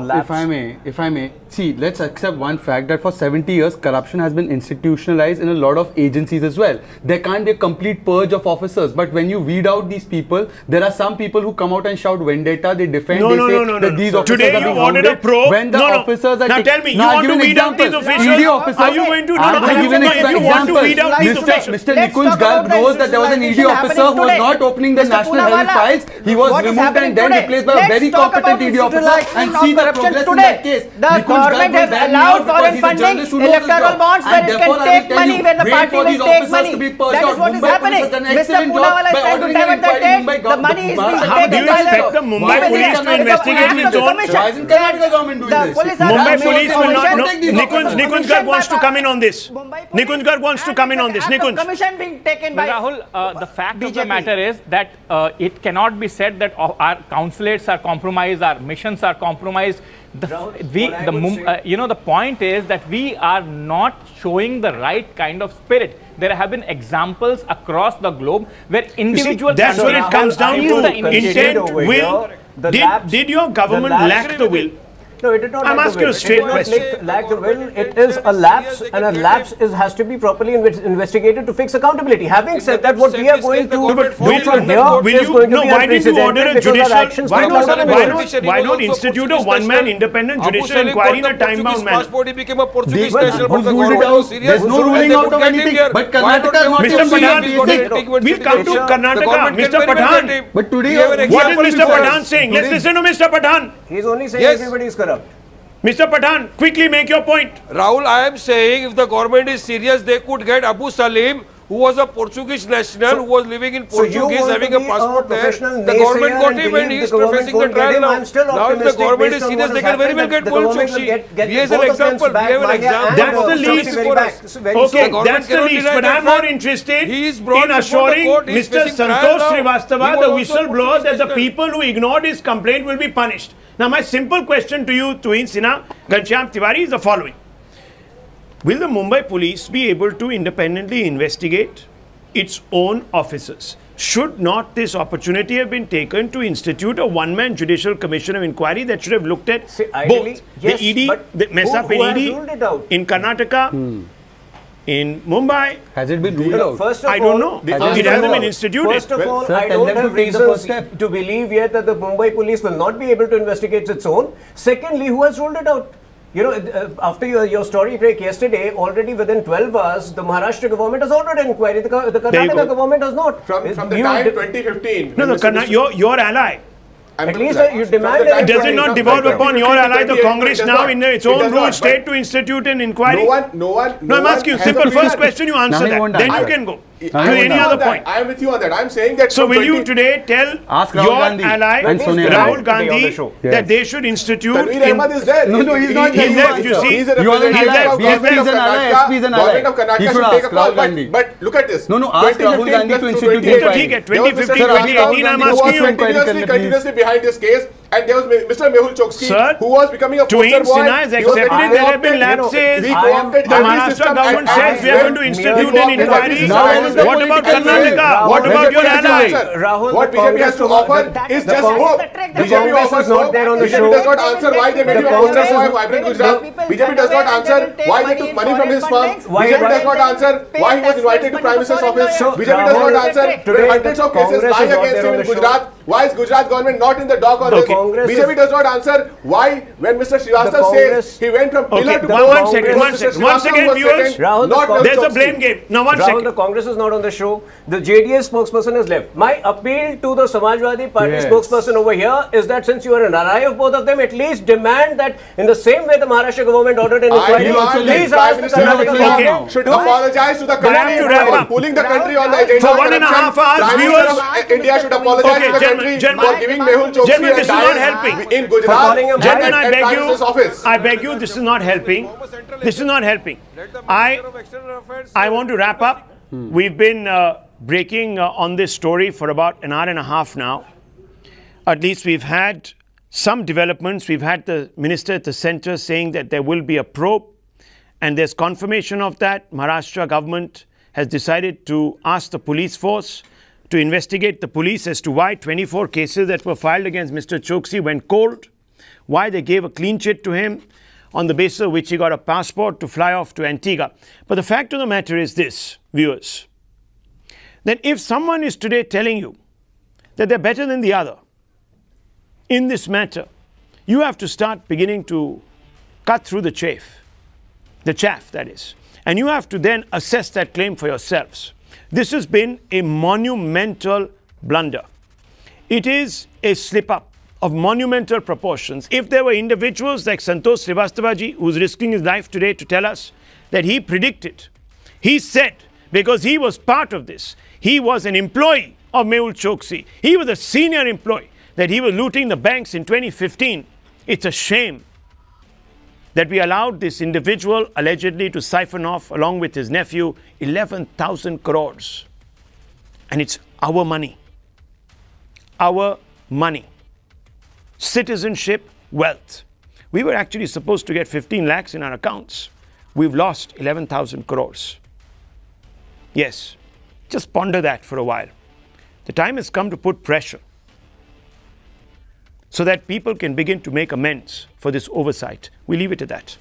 S17: If I may, see, let's accept one fact that for 70 years, corruption has been institutionalized in a lot of agencies as well. There can't be a complete purge of officers, but when you weed out these people, there are some people who come out and shout vendetta, they defend, these officers
S1: Today
S17: are being
S1: you ordered
S17: hounded.
S1: a probe.
S17: When the officers are
S1: now tell me, you want to weed out these officials? Are you going to weed out these officials?
S17: Mr. Nikunj Garg knows that there was an ED officer who was not opening the national health files. He was removed and then replaced by a very competent ED officer, and see the progress in that case.
S16: The government has allowed foreign funding, electoral bonds where it can take money, where the party will take money. That is what is happening. Mr. Poonawalla is trying to divert the tape. The money is being taken by
S1: the... Do you expect the Mumbai Police to investigate its own?
S17: Why isn't Karnataka government doing this?
S1: Mumbai Police will not... Nikunj Garg wants to come in on this. Nikunj Garg wants to come in on this. Nikunj.
S16: Commission being taken by...
S3: Rahul, the fact of the matter is that it cannot be said that our consulates are compromised, our missions are compromised. The point is that we are not showing the right kind of spirit. There have been examples across the globe where individual...
S1: That's what it comes down to. Intent, will. Did your government lack the will?
S15: No, it did not.
S1: I'm asking you a straight question.
S15: Lack the will. It is a lapse, and a lapse has to be properly investigated to fix accountability. Having said that, what we are going to do from here is going to be
S1: why didn't you order a judicial? Why not institute a one-man independent judicial inquiry in a time-bound manner?
S10: Passport, he became a Portuguese national.
S17: Who's ruled it out? There's no ruling out of anything. But Karnataka is not
S1: Mr. Pathan, we'll come to Karnataka. Mr. Pathan,
S17: but today,
S1: what is Mr. Pathan saying? Let's listen to Mr. Pathan.
S15: He's only saying everybody is corrupt.
S1: Mr. Pathan, quickly make your point.
S10: Rahul, I am saying if the government is serious, they could get Abu Salim, who was a Portuguese national, who was living in Portuguese, having a passport there. The government got him and he is professing the trial now. Now if the government is serious, they can very well get Mehul Choksi. He is an example. We have an example.
S1: That's the least. Okay, that's the least. But I'm more interested in assuring Mr. Santosh Srivastava, the whistleblower, that the people who ignored his complaint will be punished. Now, my simple question to you, Tuhin Sinha, Ghanshyam Tiwari, is the following. Will the Mumbai Police be able to independently investigate its own officers? Should not this opportunity have been taken to institute a one-man judicial commission of inquiry that should have looked at both the ED, the MESAP ED in Karnataka, in Mumbai?
S17: Has it been ruled out?
S15: First of
S1: I don't know. It hasn't been instituted.
S15: First of all, I don't have reasons to believe yet that the Mumbai Police will not be able to investigate its own. Secondly, who has ruled it out? You know, after your story break yesterday, already within 12 hours, the Maharashtra government has ordered an inquiry. The Karnataka government has not.
S8: From the time 2015.
S1: No, your ally.
S15: At least you demand
S1: does it not devolve upon your ally, the Congress, now in its own rule state to institute an inquiry?
S8: No,
S1: I'm asking you, simple first question, you answer that. Then you can go to any other point.
S8: I am with you on that. I am saying that.
S1: So will you today tell your ally, Rahul Gandhi, that they should institute...
S8: Tanveer Ahmed is there.
S17: No, he's not there.
S1: He's left, you see.
S8: He's a representative of
S17: BSP is an ally, SP is an ally.
S8: Government of Karnataka should take a call. But look at this.
S17: No, ask Rahul Gandhi to institute the inquiry.
S1: 2015, 2018, I'm asking you.
S8: Continuously behind this case. And there was Mr. Mehul Choksi, who was becoming a
S1: poster boy. Sinha has accepted there have been lapses. The Maharashtra government says we are going to institute an inquiry. What about Karnataka? What about your ally?
S8: What BJP has to offer is just hope. BJP offers hope. BJP does not answer why they made him a poster boy of Vibrant Gujarat. BJP does not answer why they took money from his firm. BJP does not answer why he was invited to Prime Minister's office. BJP does not answer when hundreds of cases lie against him in Gujarat. Why is Gujarat government not in the dock on this? BJP does not answer why, when Mr. Srivastava says he went from pillar to post.
S1: Once again, viewers, there's a blame game. Now, one second.
S15: The Congress is not on the show. The JDS spokesperson has left. My appeal to the Samajwadi Party spokesperson over here is that since you are an ally of both of them, at least demand that in the same way the Maharashtra government ordered an inquiry, please ask the Karnataka government
S8: should apologize to the country for pulling the country on the agenda.
S1: For 1.5 hours, viewers,
S8: India should apologize to the country for giving Mehul Choksi
S1: this is not helping.
S8: In Gujarat,
S1: gentlemen, I beg you, this is not helping. This is not helping. I want to wrap up. We've been breaking on this story for about an hour and a half now. At least we've had some developments. We've had the minister at the center saying that there will be a probe, and there's confirmation of that. Maharashtra government has decided to ask the police force to investigate the police as to why 24 cases that were filed against Mr. Choksi went cold, why they gave a clean chit to him on the basis of which he got a passport to fly off to Antigua. But the fact of the matter is this, viewers, that if someone is today telling you that they're better than the other in this matter, you have to start beginning to cut through the chaff, that is, and you have to then assess that claim for yourselves. This has been a monumental blunder. It is a slip-up of monumental proportions. If there were individuals like Santosh Srivastava, who's risking his life today to tell us that he predicted, he said, because he was part of this, he was an employee of Mehul Choksi, he was a senior employee, that he was looting the banks in 2015. It's a shame that we allowed this individual allegedly to siphon off, along with his nephew, 11,000 crores. And it's our money. Our money. Citizenship, wealth. We were actually supposed to get 15 lakhs in our accounts. We've lost 11,000 crores. Yes, just ponder that for a while. The time has come to put pressure. so that people can begin to make amends for this oversight. We leave it at that.